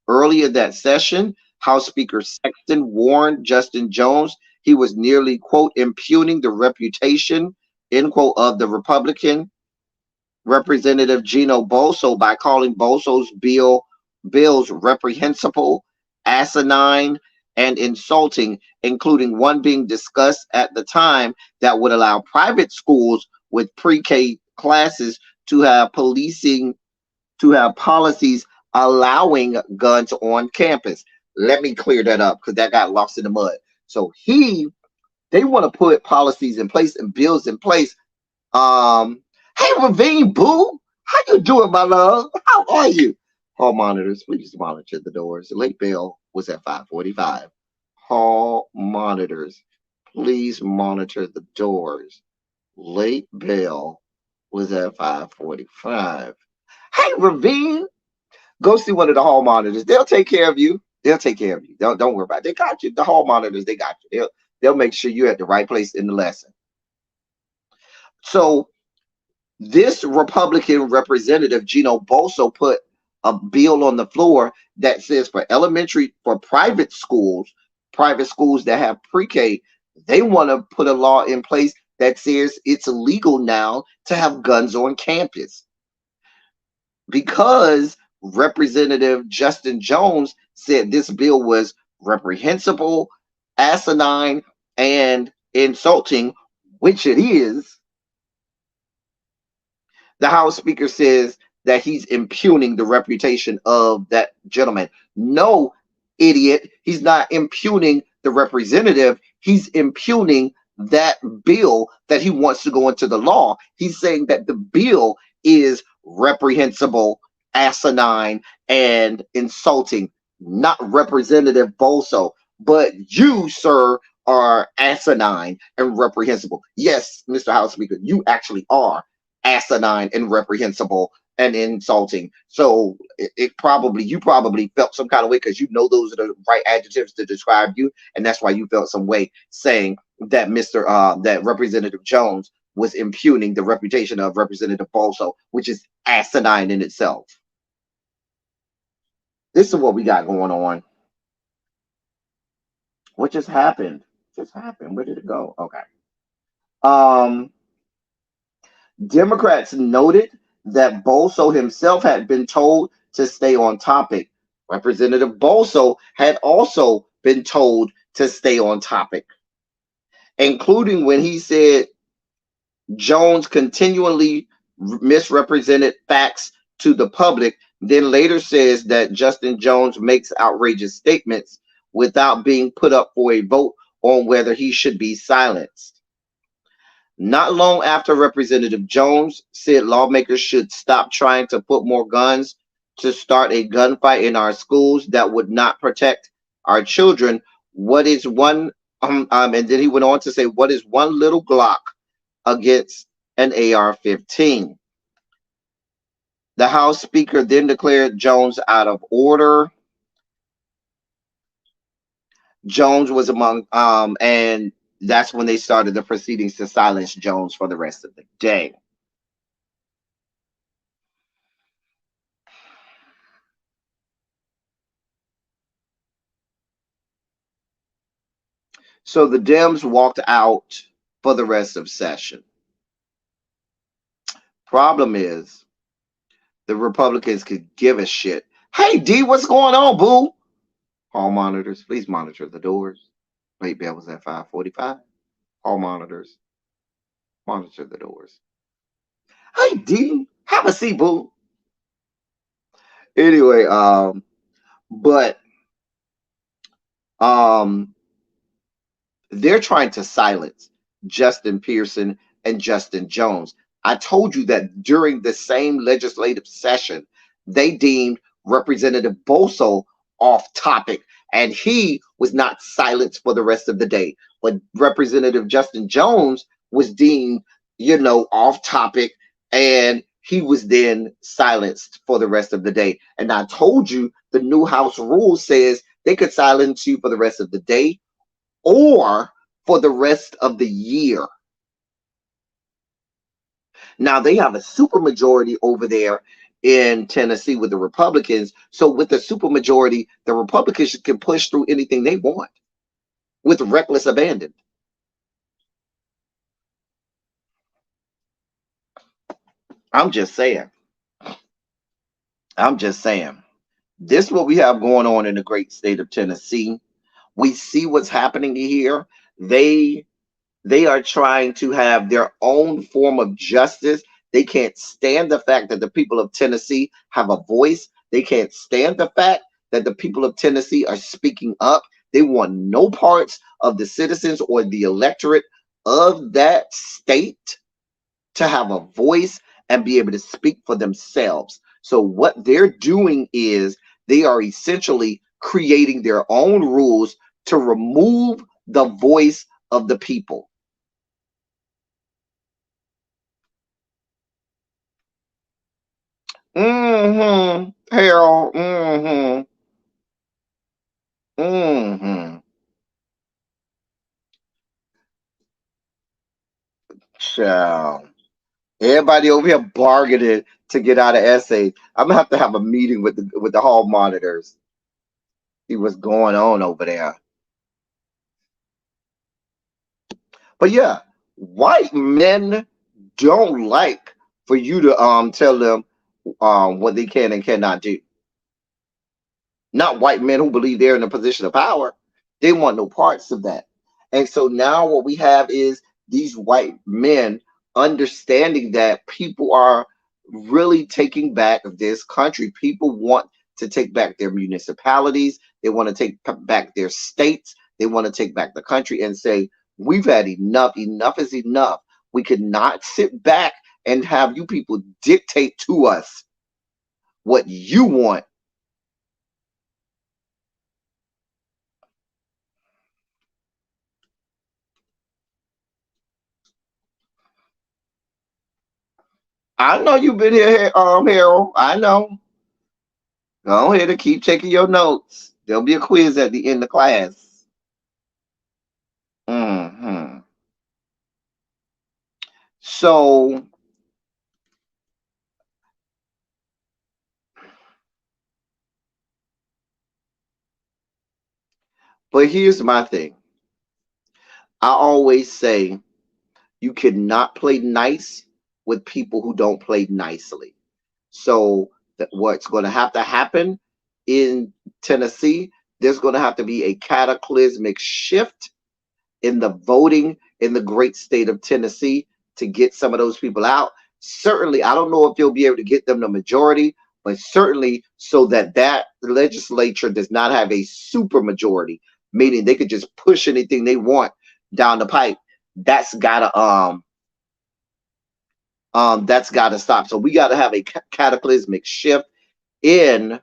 Earlier that session, House Speaker Sexton warned Justin Jones he was nearly, quote, impugning the reputation, end quote, of the Republican Representative Gino Boso by calling Boso's bills reprehensible, asinine, and insulting, including one being discussed at the time that would allow private schools with pre-K classes to have policies allowing guns on campus. Let me clear that up because that got lost in the mud. So they want to put policies in place and bills in place. Hey, Ravine Boo, how you doing, my love? How are you? Hall monitors, please monitor the doors. The late bell was at 5:45. Hall monitors, please monitor the doors. Late bell was at 5:45. Hey, Ravine, go see one of the hall monitors. They'll take care of you. They'll take care of you. Don't worry about it. They got you. The hall monitors, they got you. They'll make sure you're at the right place in the lesson. So this Republican representative, Gino Boso, put a bill on the floor that says for private schools that have pre-K, they want to put a law in place that says it's illegal now to have guns on campus. Because Representative Justin Jones said this bill was reprehensible, asinine, and insulting, which it is, the House Speaker says that he's impugning the reputation of that gentleman. No, idiot. He's not impugning the representative. He's impugning that bill that he wants to go into the law. He's saying that the bill is reprehensible, asinine, and insulting, not Representative Boso. But you, sir, are asinine and reprehensible. Yes, Mr. House Speaker, you actually are asinine and reprehensible and insulting. So you probably felt some kind of way because you know those are the right adjectives to describe you, and that's why you felt some way saying that that Representative Jones was impugning the reputation of Representative Boso, which is asinine in itself. This is what we got going on. What just happened? Where did it go? Okay. Democrats noted that Boso himself had been told to stay on topic. Representative Boso had also been told to stay on topic, including when he said Jones continually misrepresented facts to the public, then later says that Justin Jones makes outrageous statements without being put up for a vote on whether he should be silenced. Not long after Representative Jones said lawmakers should stop trying to put more guns to start a gunfight in our schools that would not protect our children, what is one and then he went on to say, what is one little Glock against an AR-15? The House Speaker then declared Jones out of order. Jones was among and That's when they started the proceedings to silence Jones for the rest of the day. So the Dems walked out for the rest of session. Problem is, the Republicans could give a shit. Hey, D, what's going on, boo? Hall monitors, please monitor the doors. Wait, bell was at 5:45. Hall monitors, monitor the doors. Hey, D, have a seat, boo. Anyway, but um, they're trying to silence Justin Pearson and Justin Jones. I told you that during the same legislative session, they deemed Representative Boso off topic, and he was not silenced for the rest of the day. But Representative Justin Jones was deemed, off topic, and he was then silenced for the rest of the day. And I told you the new House rule says they could silence you for the rest of the day or for the rest of the year. Now they have a supermajority over there in Tennessee with the Republicans. So with the supermajority, the Republicans can push through anything they want with reckless abandon. I'm just saying. This is what we have going on in the great state of Tennessee. We see what's happening here. They are trying to have their own form of justice. They can't stand the fact that the people of Tennessee have a voice. They can't stand the fact that the people of Tennessee are speaking up. They want no parts of the citizens or the electorate of that state to have a voice and be able to speak for themselves. So what they're doing is they are essentially creating their own rules to remove the voice of the people. Harold. Child. Everybody over here bargaining to get out of essays. I'm gonna have a meeting with the hall monitors. See what's going on over there. But yeah, white men don't like for you to tell them what they can and cannot do. Not white men who believe they're in a position of power. They want no parts of that. And so now what we have is these white men understanding that people are really taking back this country. People want to take back their municipalities. They want to take back their states. They want to take back the country and say, we've had enough. Enough is enough. We cannot sit back and have you people dictate to us what you want. I know you've been here, Harold. I know. Go ahead and keep checking your notes. There'll be a quiz at the end of class. So, but here's my thing. I always say you cannot play nice with people who don't play nicely. So what's going to have to happen in Tennessee, there's going to have to be a cataclysmic shift in the voting in the great state of Tennessee to get some of those people out. Certainly, I don't know if you'll be able to get them the majority, but certainly so that that legislature does not have a super majority, meaning they could just push anything they want down the pipe. That's gotta stop. So we gotta have a cataclysmic shift in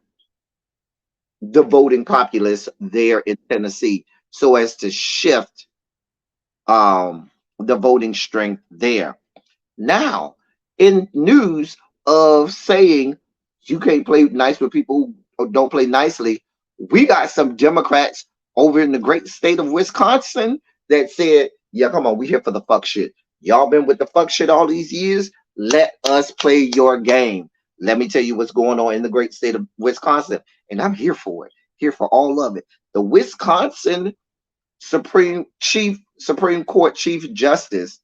the voting populace there in Tennessee, so as to shift the voting strength there. Now, in news of saying you can't play nice with people who don't play nicely, we got some Democrats over in the great state of Wisconsin that said Yeah, come on, we here for the fuck shit. Y'all been with the fuck shit all these years. Let us play your game. Let me tell you what's going on in the great state of Wisconsin, and I'm here for it. Here for all of it. The Wisconsin Supreme Court Chief Justice,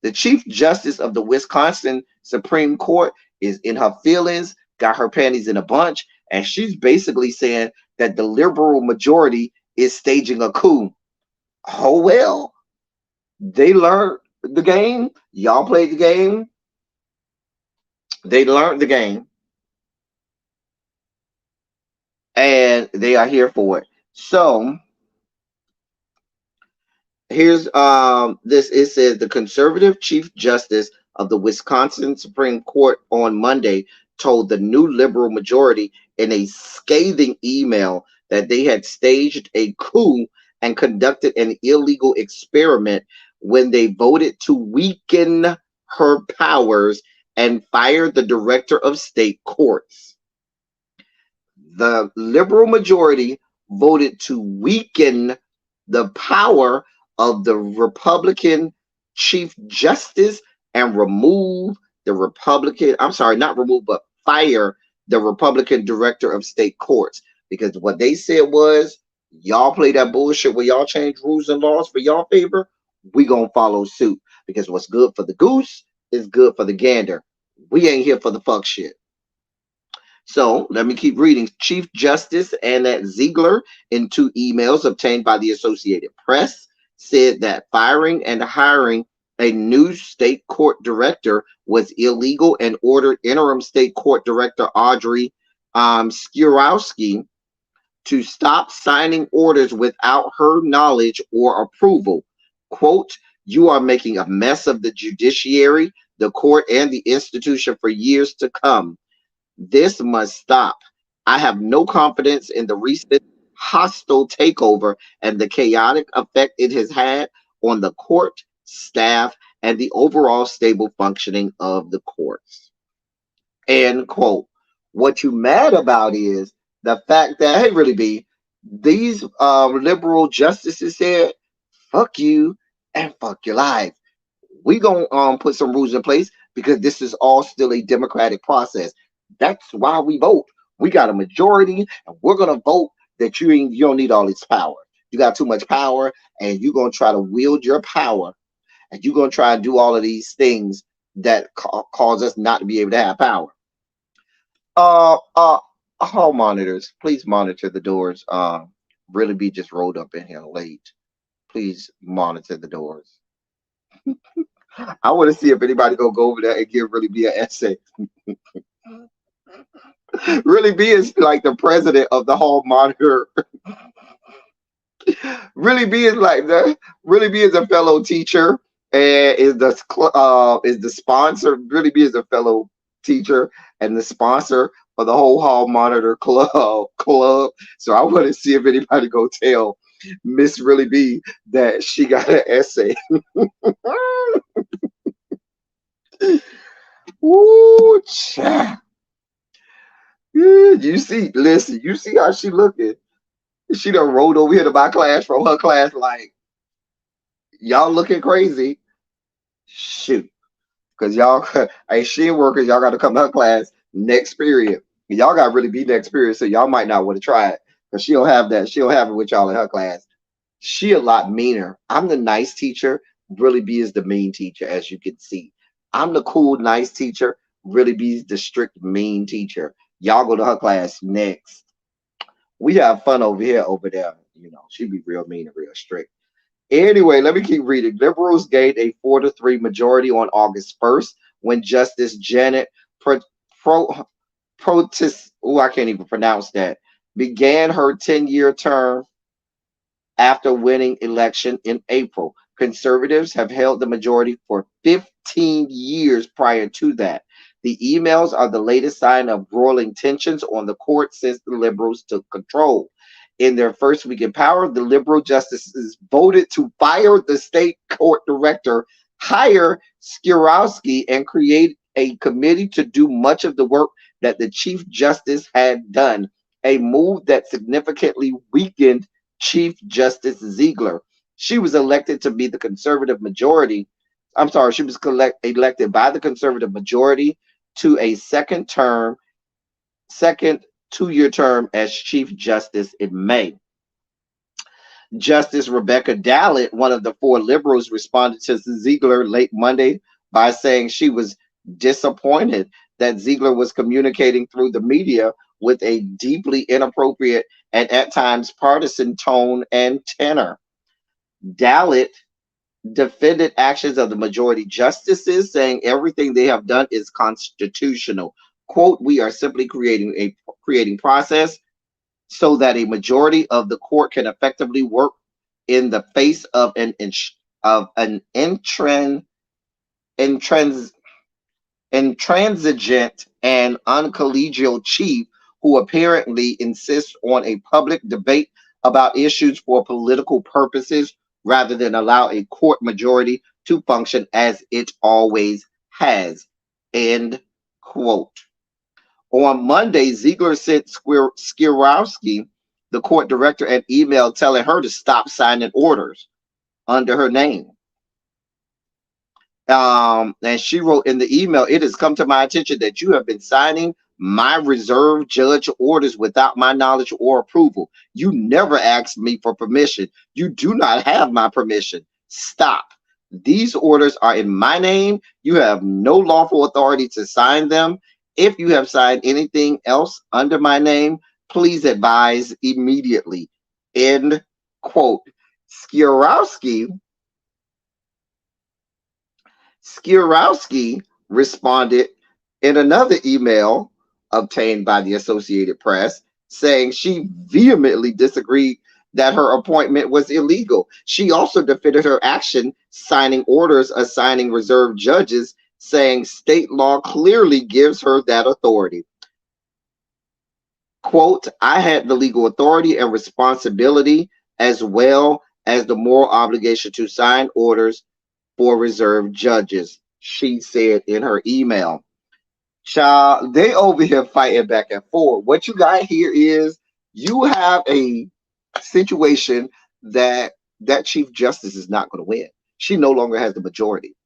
the Chief Justice of the Wisconsin Supreme Court, is in her feelings, got her panties in a bunch, and she's basically saying that the liberal majority is staging a coup. Oh well, they learned the game. Y'all played the game. They learned the game, and they are here for it. So here's this. It says the conservative chief justice of the Wisconsin Supreme Court on Monday told the new liberal majority in a scathing email that they had staged a coup and conducted an illegal experiment when they voted to weaken her powers and fire the director of state courts. The liberal majority voted to weaken the power of the Republican chief justice and remove the Republican, I'm sorry, not remove, but fire the Republican director of state courts. Because what they said was, y'all play that bullshit where y'all change rules and laws for y'all favor, we gonna follow suit. Because what's good for the goose is good for the gander. We ain't here for the fuck shit. So let me keep reading. Chief Justice Annette Ziegler, in two emails obtained by the Associated Press, said that firing and hiring a new state court director was illegal and ordered interim state court director Audrey Skurowski to stop signing orders without her knowledge or approval. Quote, you are making a mess of the judiciary, the court, and the institution for years to come. This must stop. I have no confidence in the recent hostile takeover and the chaotic effect it has had on the court, staff, and the overall stable functioning of the courts. End quote. What you mad about is the fact that, hey, really be, these liberal justices said, fuck you and fuck your life. We gonna put some rules in place because this is all still a democratic process. That's why we vote. We got a majority, and we're gonna vote that you don't need all this power. You got too much power, and you're gonna try to wield your power, and you're gonna try and do all of these things that cause us not to be able to have power. Uh, uh, hall monitors, please monitor the doors. Really be just rolled up in here late. Please monitor the doors. I want to see if anybody gonna go over there and give Really be an essay. Really be is like the president of the hall monitor. Really be is like the Really be is a fellow teacher and is the sponsor. Really be is a fellow teacher and the sponsor for the whole hall monitor club. So I want to see if anybody go tell Miss Really be that she got an essay. Ooh, child. You see, listen, you see how she looking. She done rolled over here to my class from her class like, y'all looking crazy. Shoot. Because y'all, hey, she and workers, y'all got to come to her class next period. Y'all got to really be next period, so y'all might not want to try it. Because she don't have that. She don't have it with y'all in her class. She a lot meaner. I'm the nice teacher. Really be is the mean teacher, as you can see. I'm the cool, nice teacher. Really be the strict, mean teacher. Y'all go to her class next. We have fun over here, over there. You know, she be real mean and real strict. Anyway, let me keep reading. Liberals gained a 4-3 majority on August 1st when Justice Janet Protest, I can't even pronounce that, began her 10-year term after winning election in April. Conservatives have held the majority for 15 years prior to that. The emails are the latest sign of broiling tensions on the court since the liberals took control. In their first week in power, the liberal justices voted to fire the state court director, hire Skurowski, and create a committee to do much of the work that the chief justice had done, a move that significantly weakened Chief Justice Ziegler. She was elected to be the conservative majority. I'm sorry, she was elected by the conservative majority to a second 2-year term as Chief Justice in May. Justice Rebecca Dallett, one of the four liberals, responded to Ziegler late Monday by saying she was disappointed that Ziegler was communicating through the media with a deeply inappropriate and at times partisan tone and tenor. Dallett defended actions of the majority justices, saying everything they have done is constitutional. Quote, we are simply creating process so that a majority of the court can effectively work in the face of an intransigent and uncollegial chief who apparently insists on a public debate about issues for political purposes rather than allow a court majority to function as it always has. End quote. On Monday, Ziegler sent Skierowski, the court director, an email telling her to stop signing orders under her name. And she wrote in the email, it has come to my attention that you have been signing my reserve judge orders without my knowledge or approval. You never asked me for permission. You do not have my permission. Stop. These orders are in my name. You have no lawful authority to sign them. If you have signed anything else under my name, please advise immediately. End quote. Skierowski responded in another email obtained by the Associated Press, saying she vehemently disagreed that her appointment was illegal. She also defended her action signing orders assigning reserve judges, saying state law clearly gives her that authority. Quote, I had the legal authority and responsibility as well as the moral obligation to sign orders for reserve judges, she said in her email. Child, they over here fighting back and forth. What you got here is you have a situation that Chief Justice is not going to win. She no longer has the majority.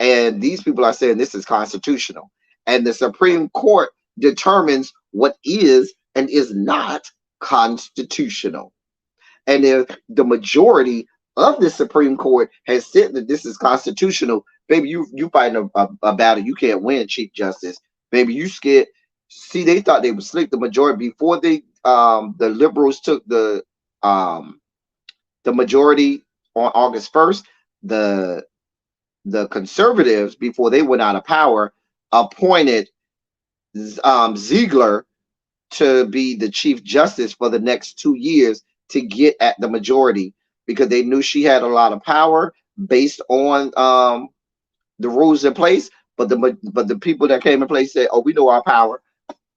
And these people are saying this is constitutional. And the Supreme Court determines what is and is not constitutional. And if the majority of the Supreme Court has said that this is constitutional, baby, you fighting a battle you can't win, Chief Justice. Baby, you scared. See, they thought they would slick the majority before the liberals took the majority on August 1st. The conservatives, before they went out of power, appointed Ziegler to be the Chief Justice for the next 2 years to get at the majority, because they knew she had a lot of power based on the rules in place. But the people that came in place said, "Oh, we know our power.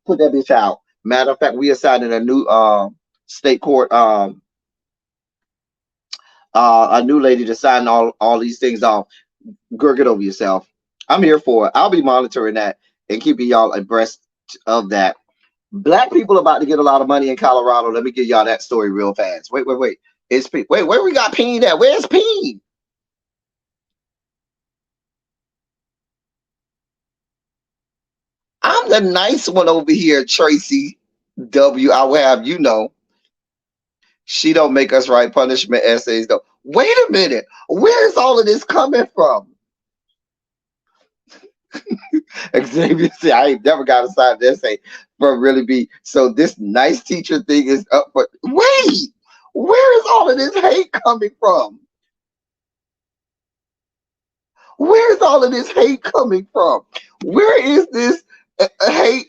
Put that bitch out." Matter of fact, we assigned a new state court, a new lady to sign all these things off. Girl, get over yourself. I'm here for it. I'll be monitoring that and keeping y'all abreast of that. Black people about to get a lot of money in Colorado. Let me give y'all that story real fast. Wait. It's P. Wait, where we got Peen at? Where's Peen? I'm the nice one over here, Tracy W. I will have you know. She don't make us write punishment essays though. Wait a minute. Where's all of this coming from? Xavier said, I ain't never got a side essay for really be. So this nice teacher thing is up. But wait, where is all of this hate coming from? Where's all of this hate coming from? Where is this hate?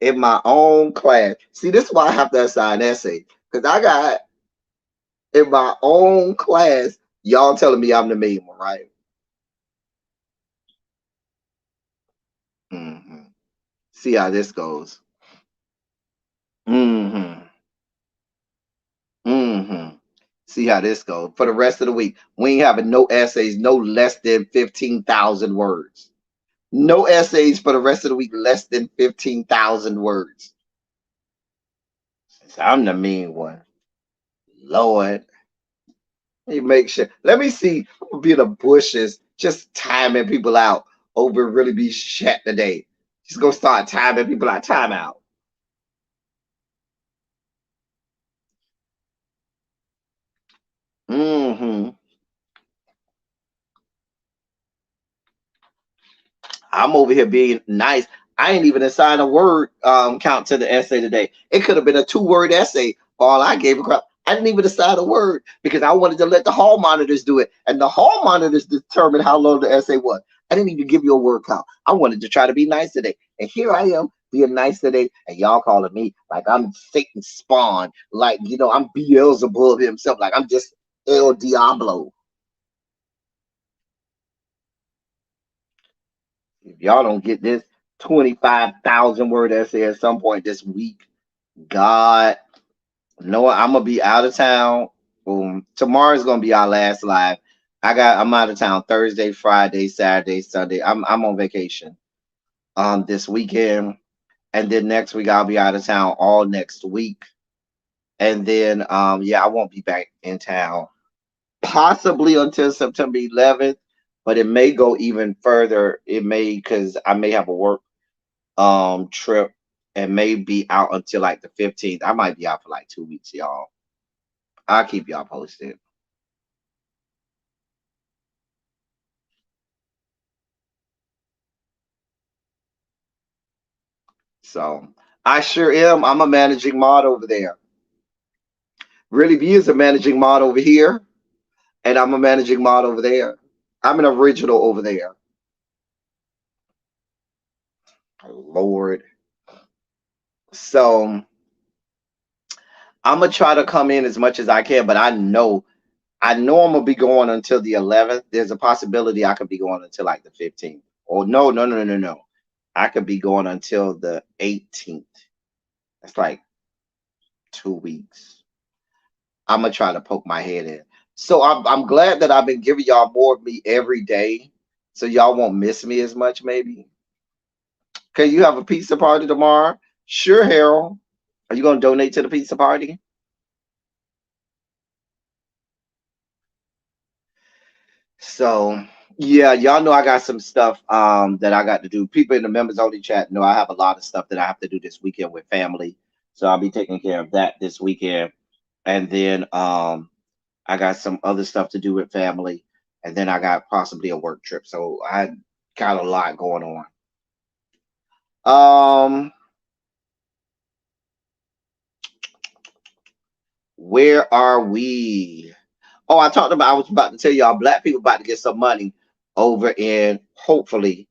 In my own class. See, this is why I have to assign essay. Because I got in my own class, y'all telling me I'm the mean one, right? Mm-hmm. See how this goes. Mm-hmm. Mm-hmm. See how this goes. For the rest of the week, we ain't having no essays, no less than 15,000 words. No essays for the rest of the week, less than 15,000 words. I'm the mean one. Lord. He makes sure. Let me see. I'm gonna be in the bushes, just timing people out over really be shit today. Just gonna start timing people out. Time out. Hmm. I'm over here being nice. I ain't even assign a word count to the essay today. It could have been a 2 word essay. All I gave a crap. I didn't even assign a word because I wanted to let the hall monitors do it, and the hall monitors determine how long the essay was. I didn't even give you a word count. I wanted to try to be nice today, and here I am being nice today, and y'all calling me like I'm Satan spawn, like I'm Beelzebub himself, like I'm just El Diablo. If y'all don't get this 25,000 word essay at some point this week, God, no, I'm gonna be out of town. Tomorrow's gonna be our last live. I'm out of town Thursday, Friday, Saturday, Sunday. I'm on vacation this weekend, and then next week I'll be out of town all next week, and then yeah, I won't be back in town possibly until September 11th, but it may go even further. It may, because I may have a work trip and may be out until like the 15th. I might be out for like 2 weeks, y'all. I'll keep y'all posted. So I sure am. I'm a managing mod over there. Really B is a managing mod over here, and I'm a managing mod over there. I'm an original over there. Lord. So I'm gonna try to come in as much as I can, but I know I'm gonna be going until the 11th. There's a possibility I could be going until like the 15th. Or no, no, no, no, no. I could be going until the 18th. That's like 2 weeks. I'm gonna try to poke my head in. So I'm glad that I've been giving y'all more of me every day, so y'all won't miss me as much. Maybe. Can you have a pizza party tomorrow? Sure, Harold. Are you gonna donate to the pizza party? So yeah, y'all know I got some stuff that I got to do. People in the members only chat know I have a lot of stuff that I have to do this weekend with family. So I'll be taking care of that this weekend. And then I got some other stuff to do with family. And then I got possibly a work trip. So I got a lot going on. Where are we? Oh, I was about to tell y'all black people about to get some money over in hopefully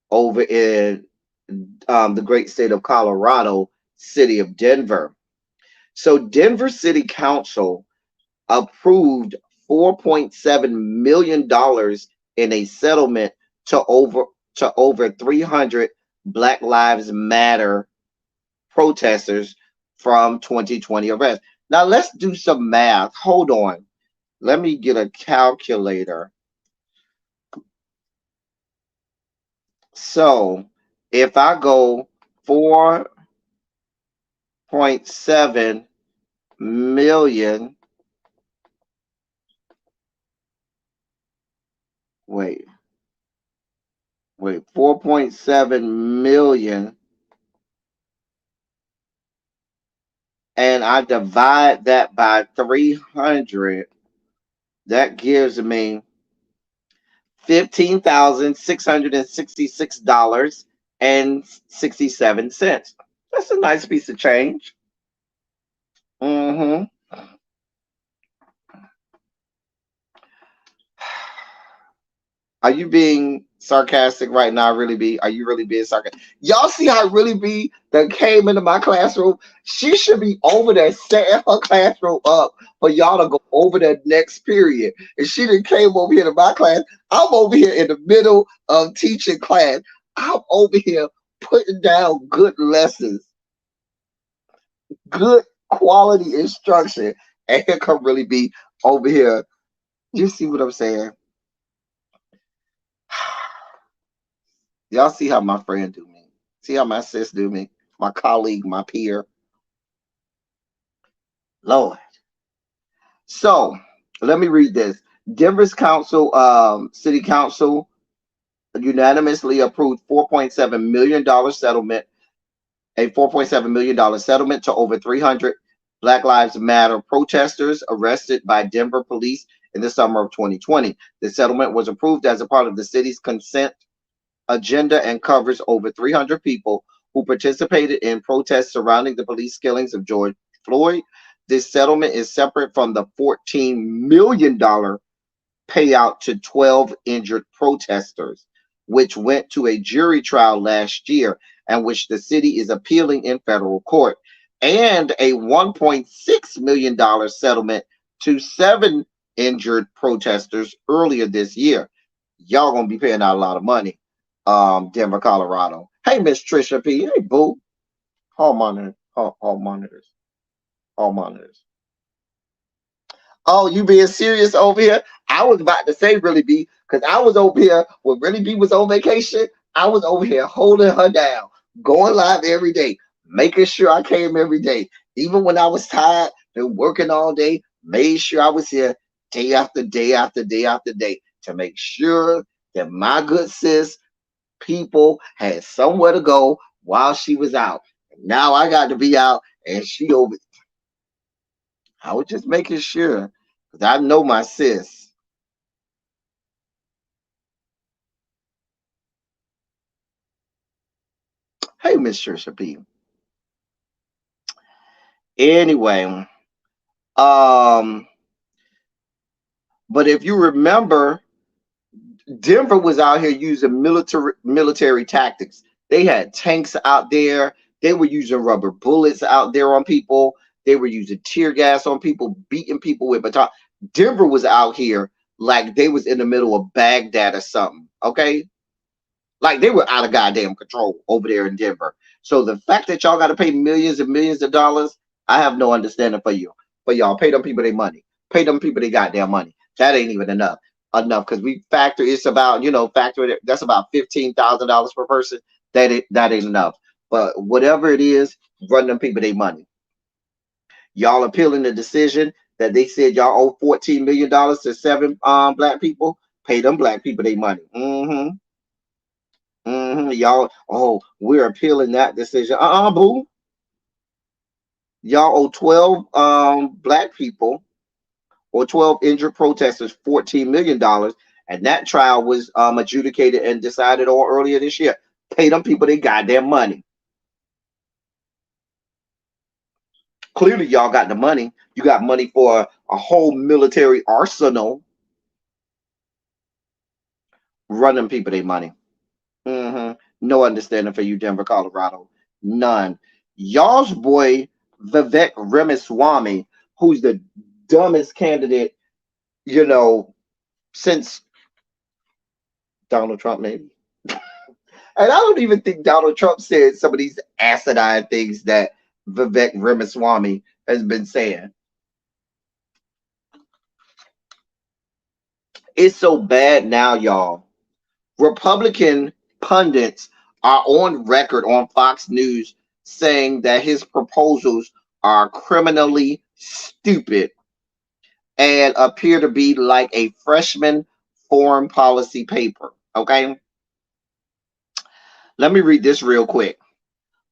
over in the great state of Colorado, city of Denver. So Denver City Council approved $4.7 million in a settlement to over 300 Black Lives Matter protesters from 2020 arrests. Now let's do some math. Hold on. Let me get a calculator. So if I go 4.7 million, wait, 4.7 million, and I divide that by 300, that gives me $15,666.67. That's a nice piece of change. Hmm. Are you being sarcastic right now? Really be? Are you really being sarcastic? Y'all see how really be that came into my classroom? She should be over there setting her classroom up for y'all to go over that next period. And she didn't came over here to my class. I'm over here in the middle of teaching class. I'm over here putting down good lessons, good quality instruction. And here come really be over here. You see what I'm saying? Y'all see how my friend do me. See how my sis do me. My colleague, my peer. Lord. So Let me read this. Denver's city council unanimously approved $4.7 million settlement to over 300 Black Lives Matter protesters arrested by Denver police in the summer of 2020. The settlement was approved as a part of the city's consent agenda and covers over 300 people who participated in protests surrounding the police killings of George Floyd. This settlement is separate from the $14 million payout to 12 injured protesters, which went to a jury trial last year and which the city is appealing in federal court, and a $1.6 million settlement to 7 injured protesters earlier this year. Y'all gonna be paying out a lot of money. Denver, Colorado. Hey, Miss Trisha P. Hey, boo. Hall monitors. Hall monitors. Hall monitors. Oh, you being serious over here? I was about to say Really B, because I was over here when Really B was on vacation. I was over here holding her down, going live every day, making sure I came every day. Even when I was tired, been working all day, made sure I was here day after day after day after day to make sure that my good sis people had somewhere to go while she was out. Now I got to be out and she over. I was just making sure because I know my sis. Hey, Miss Trisha P. Anyway, um, but if you remember, Denver was out here using military tactics. They had tanks out there. They were using rubber bullets out there on people. They were using tear gas on people, beating people with baton. Denver was out here like they was in the middle of Baghdad or something. Okay, like they were out of goddamn control over there in Denver. So the fact that y'all got to pay millions and millions of dollars, I have no understanding for you. But y'all pay them people their money. Pay them people they goddamn money. That ain't even enough. Enough because we factor it's about factor it that's about $15,000 per person. That ain't enough. But whatever it is, run them people their money. Y'all appealing the decision that they said y'all owe $14 million to 7 black people. Pay them black people their money. Y'all, oh, we're appealing that decision. Boo. Y'all owe 12 black people or 12 injured protesters $14 million, and that trial was adjudicated and decided on earlier this year. Pay them people their goddamn money. Clearly, y'all got the money. You got money for a whole military arsenal. Run them people their money. No understanding for you, Denver, Colorado. None. Y'all's boy Vivek Ramaswamy, who's the dumbest candidate, since Donald Trump, maybe. And I don't even think Donald Trump said some of these asinine things that Vivek Ramaswamy has been saying. It's so bad now, y'all. Republican pundits are on record on Fox News saying that his proposals are criminally stupid and appear to be like a freshman foreign policy paper. Okay? Let me read this real quick.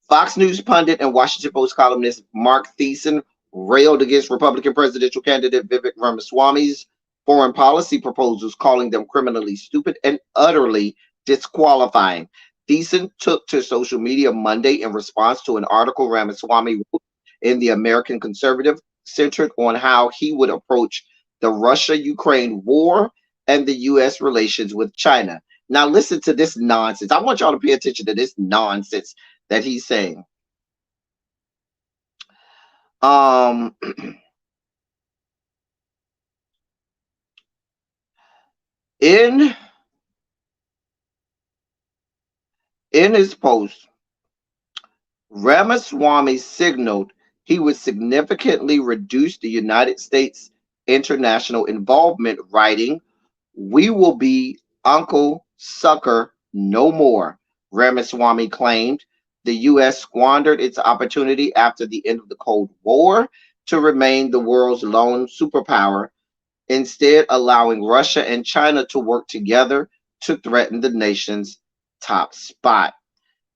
Fox News pundit and Washington Post columnist Mark Thiessen railed against Republican presidential candidate Vivek Ramaswamy's foreign policy proposals, calling them criminally stupid and utterly disqualifying. Thiessen took to social media Monday in response to an article Ramaswamy wrote in the American Conservative, centered on how he would approach the Russia-Ukraine war and the U.S. relations with China. Now listen to this nonsense. I want y'all to pay attention to this nonsense that he's saying. In his post, Ramaswamy signaled he would significantly reduce the United States' international involvement, writing, "We will be Uncle Sucker no more," Ramaswamy claimed. The U.S. squandered its opportunity after the end of the Cold War to remain the world's lone superpower instead allowing Russia and China to work together to threaten the nation's top spot.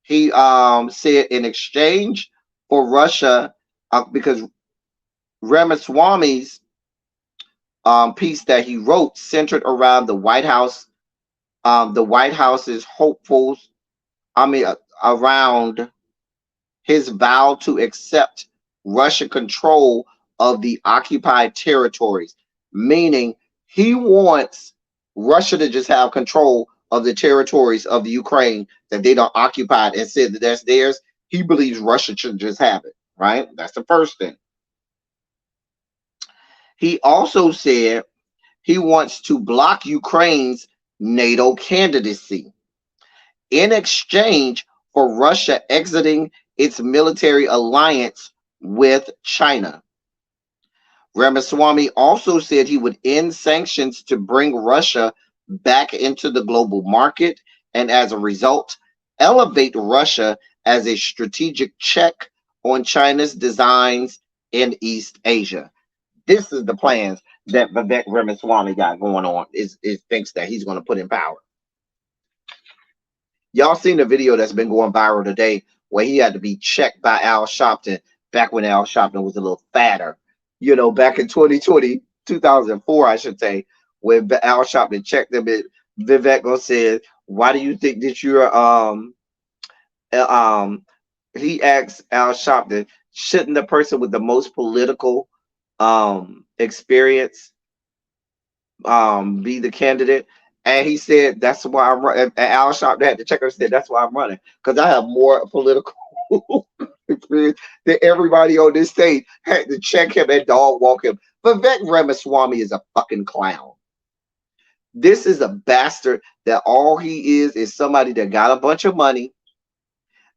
He said in exchange for Russia, because Ramaswamy's piece that he wrote centered around the White House's hopefuls, around his vow to accept Russian control of the occupied territories, meaning he wants Russia to just have control of the territories of the Ukraine that they don't occupy and said that that's theirs. He believes Russia should just have it, right? That's the first thing. He also said he wants to block Ukraine's NATO candidacy in exchange for Russia exiting its military alliance with China. Ramaswamy also said he would end sanctions to bring Russia back into the global market and, as a result, elevate Russia as a strategic check on China's designs in East Asia. This is the plans that Vivek Ramaswamy got going on. Is thinks that he's going to put in power. Y'all seen the video that's been going viral today where he had to be checked by Al Sharpton back when Al Sharpton was a little fatter. You know, back in 2020, 2004, I should say, when Al Sharpton checked him, Vivek said, "Why do you think that you're he asked Al Sharpton, shouldn't the person with the most political experience be the candidate?" And he said, "That's why I'm running." And Al Sharpton had to check her and said, "That's why I'm running, because I have more political experience than everybody on this stage." Had to check him and dog walk him. Vivek Ramaswamy is a fucking clown. This is a bastard that all he is somebody that got a bunch of money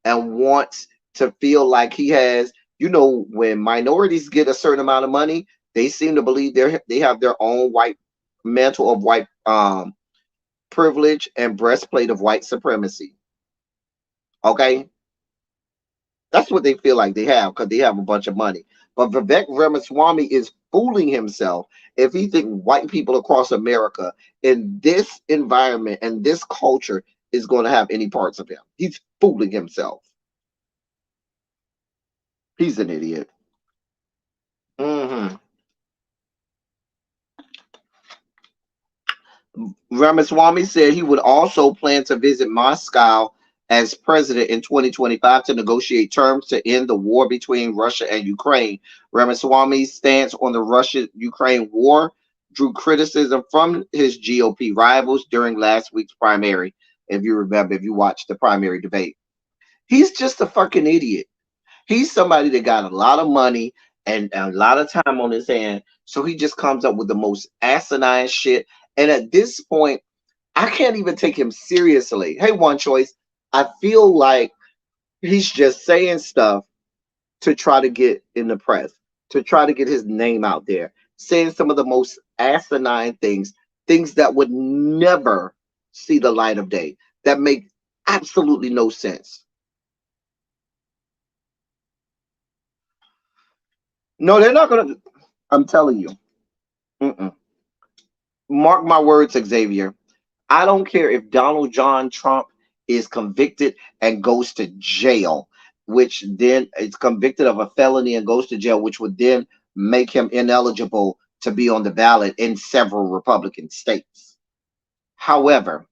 and wants to feel like he has, when minorities get a certain amount of money, they seem to believe they have their own white mantle of white privilege and breastplate of white supremacy. Okay? That's what they feel like they have because they have a bunch of money. But Vivek Ramaswamy is fooling himself if he thinks white people across America in this environment and this culture is going to have any parts of him. He's fooling himself. He's an idiot. Ramaswamy said he would also plan to visit Moscow as president in 2025 to negotiate terms to end the war between Russia and Ukraine. Ramaswamy's stance on the Russia-Ukraine war drew criticism from his GOP rivals during last week's primary. If you remember, if you watched the primary debate, he's just a fucking idiot. He's somebody that got a lot of money and a lot of time on his hand, so he just comes up with the most asinine shit. And at this point, I can't even take him seriously. Hey, One Choice, I feel like he's just saying stuff to try to get in the press, to try to get his name out there, saying some of the most asinine things that would never see the light of day, that make absolutely no sense. No, they're not going to. I'm telling you. Mark my words, Xavier. I don't care if Donald John Trump is convicted and goes to jail, which then is convicted of a felony and goes to jail, which would then make him ineligible to be on the ballot in several Republican states. However,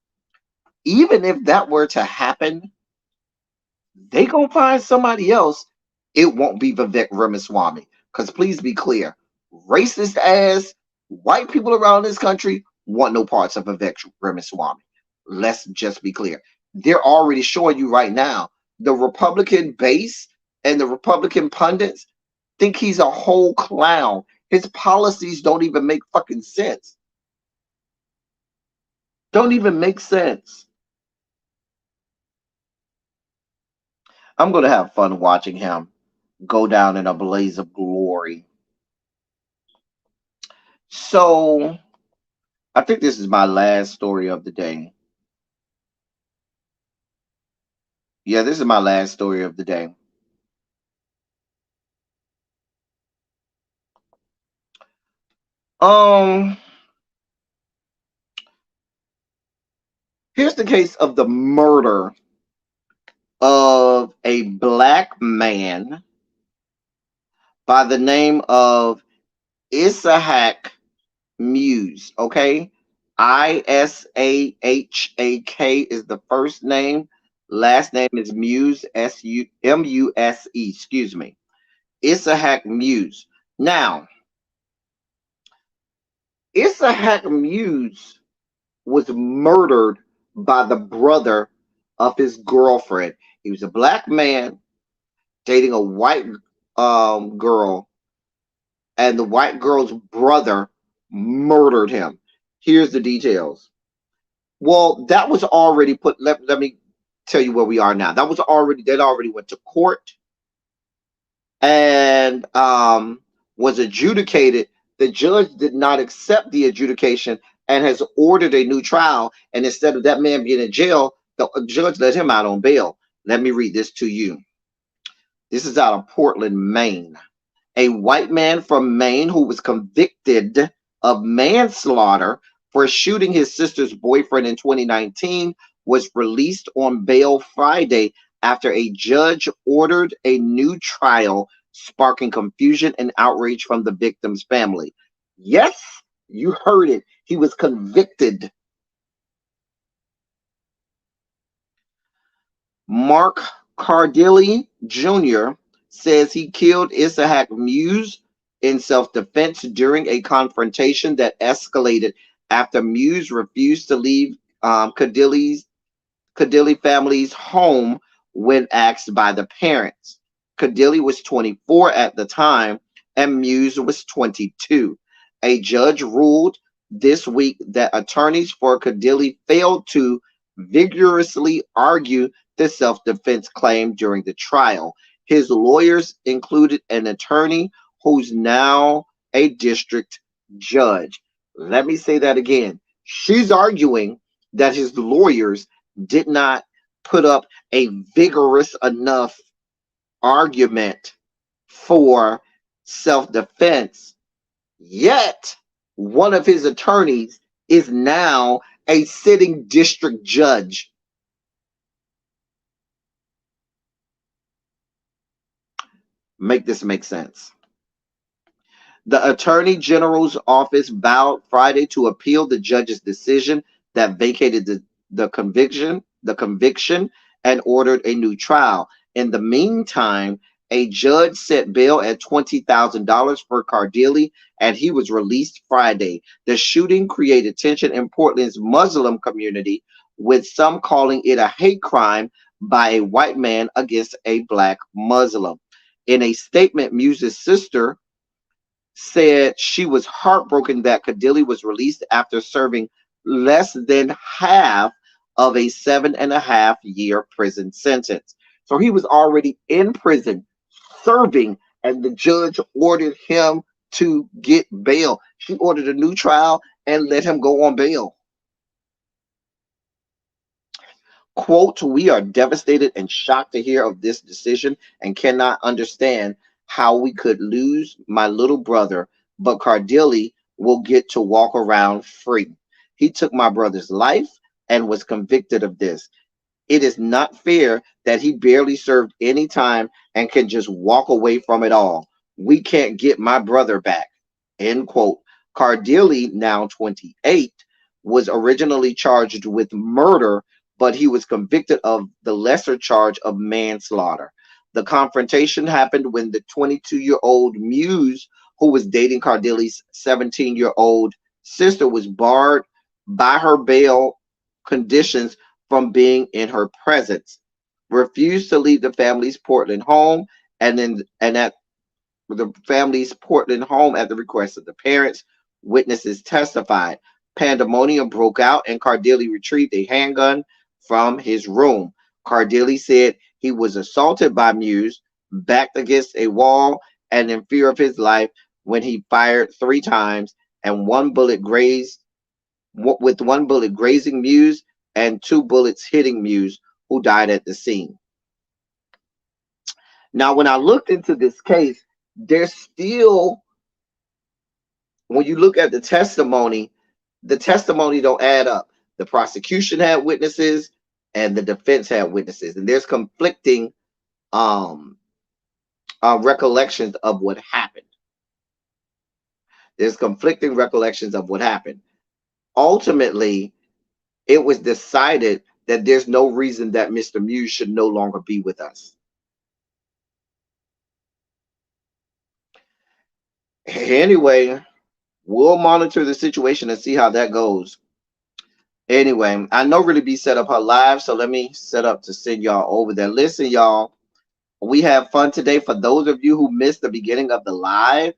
even if that were to happen, they gonna find somebody else. It won't be Vivek Ramaswamy. Because please be clear, racist ass white people around this country want no parts of Vivek Ramaswamy. Let's just be clear. They're already showing you right now. The Republican base and the Republican pundits think he's a whole clown. His policies don't even make fucking sense. Don't even make sense. I'm going to have fun watching him go down in a blaze of glory. So, I think this is my last story of the day. Yeah, this is my last story of the day. Here's the case of the murder of a black man by the name of Isahak Muse. Okay, Isahak is the first name. Last name is Muse, Muse. Excuse me, Isahak Muse. Now, Isahak Muse was murdered by the brother of his girlfriend. He was a black man dating a white girl, and the white girl's brother murdered him. Here's the details. Well, that was already put. Let me tell you where we are now. That was already, that already went to court and was adjudicated. The judge did not accept the adjudication and has ordered a new trial. And instead of that man being in jail, the judge let him out on bail. Let me read this to you. This is out of Portland, Maine. A white man from Maine who was convicted of manslaughter for shooting his sister's boyfriend in 2019 was released on bail Friday after a judge ordered a new trial, sparking confusion and outrage from the victim's family. Yes, you heard it. He was convicted. Mark Cardilli Jr. says he killed Isahak Muse in self-defense during a confrontation that escalated after Muse refused to leave Cardilli family's home when asked by the parents. Cardilli was 24 at the time and Muse was 22. A judge ruled this week that attorneys for Cardilli failed to vigorously argue the self-defense claim during the trial. His lawyers included an attorney who's now a district judge. Let me say that again. She's arguing that his lawyers did not put up a vigorous enough argument for self-defense, yet one of his attorneys is now a sitting district judge. Make this make sense. The Attorney General's office vowed Friday to appeal the judge's decision that vacated the conviction and ordered a new trial. In the meantime, a judge set bail at $20,000 for Cardilli, and he was released Friday. The shooting created tension in Portland's Muslim community, with some calling it a hate crime by a white man against a black Muslim. In a statement, Muse's sister said she was heartbroken that Cardilli was released after serving less than half of a 7.5-year prison sentence. So he was already in prison serving, and the judge ordered him to get bail. She ordered a new trial and let him go on bail. Quote, "We are devastated and shocked to hear of this decision and cannot understand how we could lose my little brother, but Cardilli will get to walk around free. He took my brother's life and was convicted of this. It is not fair that he barely served any time and can just walk away from it all. We can't get my brother back." End quote. Cardilli, now 28, was originally charged with murder, but he was convicted of the lesser charge of manslaughter. The confrontation happened when the 22-year-old Muse, who was dating Cardilli's 17-year-old sister, was barred by her bail conditions from being in her presence, refused to leave the family's Portland home, and at the family's Portland home at the request of the parents. Witnesses testified. Pandemonium broke out and Cardilli retrieved a handgun from his room. Cardilli said he was assaulted by Muse, backed against a wall, and in fear of his life when he fired 3 times, and one bullet grazing Muse and 2 bullets hitting Muse, who died at the scene. Now, when I looked into this case, there's still, when you look at the testimony don't add up. The prosecution had witnesses, and the defense had witnesses, and there's conflicting um, recollections of what happened. There's conflicting recollections of what happened. Ultimately, it was decided that there's no reason that Mr. Muse should no longer be with us. Anyway, we'll monitor the situation and see how that goes. Anyway, I know Really B set up her live, so let me set up to send y'all over there. Listen, y'all, we have fun today. For those of you who missed the beginning of the live,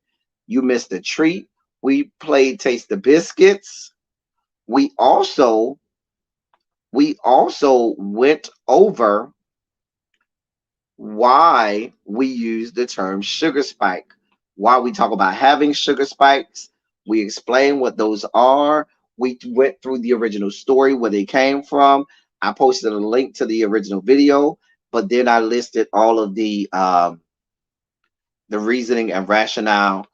you missed a treat. We played Taste the Biscuits. We also went over why we use the term sugar spike, why we talk about having sugar spikes. We explain what those are. We went through the original story, where they came from. I posted a link to the original video, but then I listed all of the reasoning and rationale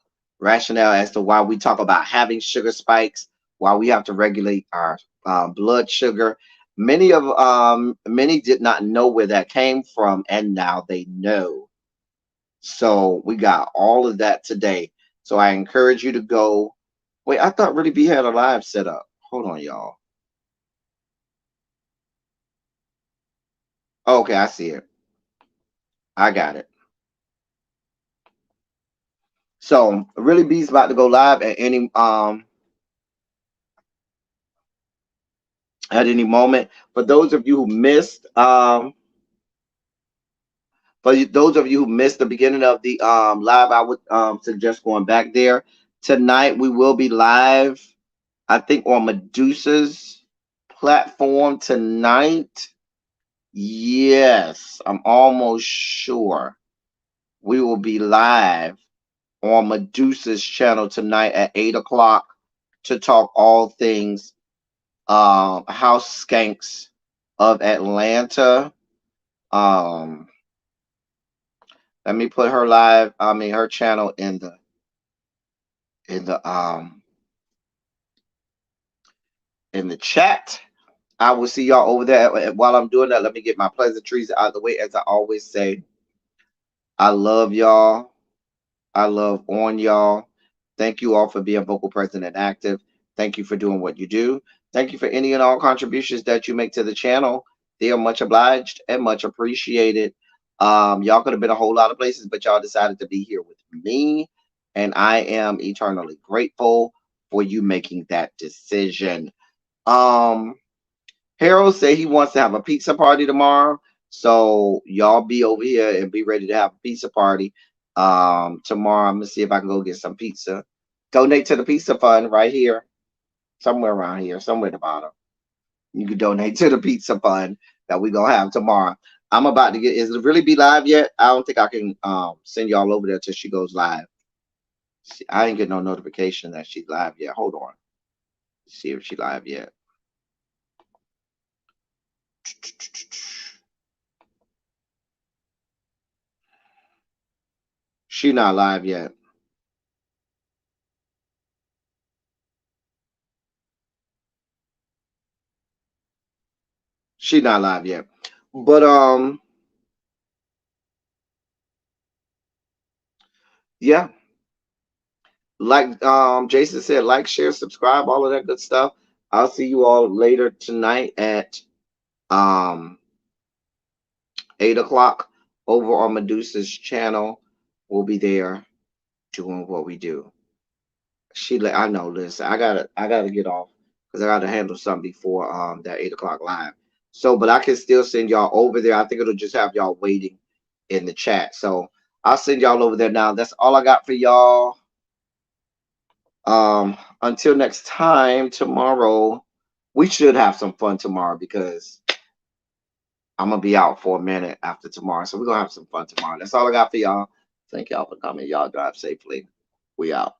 as to why we talk about having sugar spikes, why we have to regulate our blood sugar. Many did not know where that came from, and now they know. So we got all of that today. So I encourage you to go. Wait, I thought Really B had a live set up. Hold on, y'all. Okay, I see it. I got it. So Really B's about to go live at any moment. For those of you who missed the beginning of the live, I would suggest going back there. Tonight we will be live, I think, on Medusa's platform tonight. Yes, I'm almost sure we will be live on Medusa's channel tonight at 8 o'clock to talk all things house skanks of Atlanta. Let me put her her channel in the chat. I will see y'all over there. While I'm doing that, let me get my pleasantries out of the way. As I always say, I love y'all. I love on y'all. Thank you all for being vocal, present, and active. Thank you for doing what you do. Thank you for any and all contributions that you make to the channel. They are much obliged and much appreciated. Y'all could have been a whole lot of places, but y'all decided to be here with me, and I am eternally grateful for you making that decision. Harold said he wants to have a pizza party tomorrow, so y'all be over here and be ready to have a pizza party tomorrow. I'm gonna see if I can go get some pizza. Donate to the pizza fund right here, somewhere around here, somewhere at the bottom. You can donate to the pizza fund that we gonna have tomorrow. I'm about to get. Is it Really Be live yet? I don't think I can send y'all over there till she goes live. See, I ain't get no notification that she's live yet. Hold on. See if she's live yet. She not live yet. She not live yet. But yeah. Like Jason said, like, share, subscribe, all of that good stuff. I'll see you all later tonight at 8 o'clock over on Medusa's channel. We'll be there doing what we do. I know. Listen, I gotta get off because I gotta handle something before that 8 o'clock live. So, but I can still send y'all over there. I think it'll just have y'all waiting in the chat. So I'll send y'all over there now. That's all I got for y'all. Until next time, tomorrow, we should have some fun tomorrow because I'm gonna be out for a minute after tomorrow. So we're gonna have some fun tomorrow. That's all I got for y'all. Thank y'all for coming. Y'all drive safely. We out.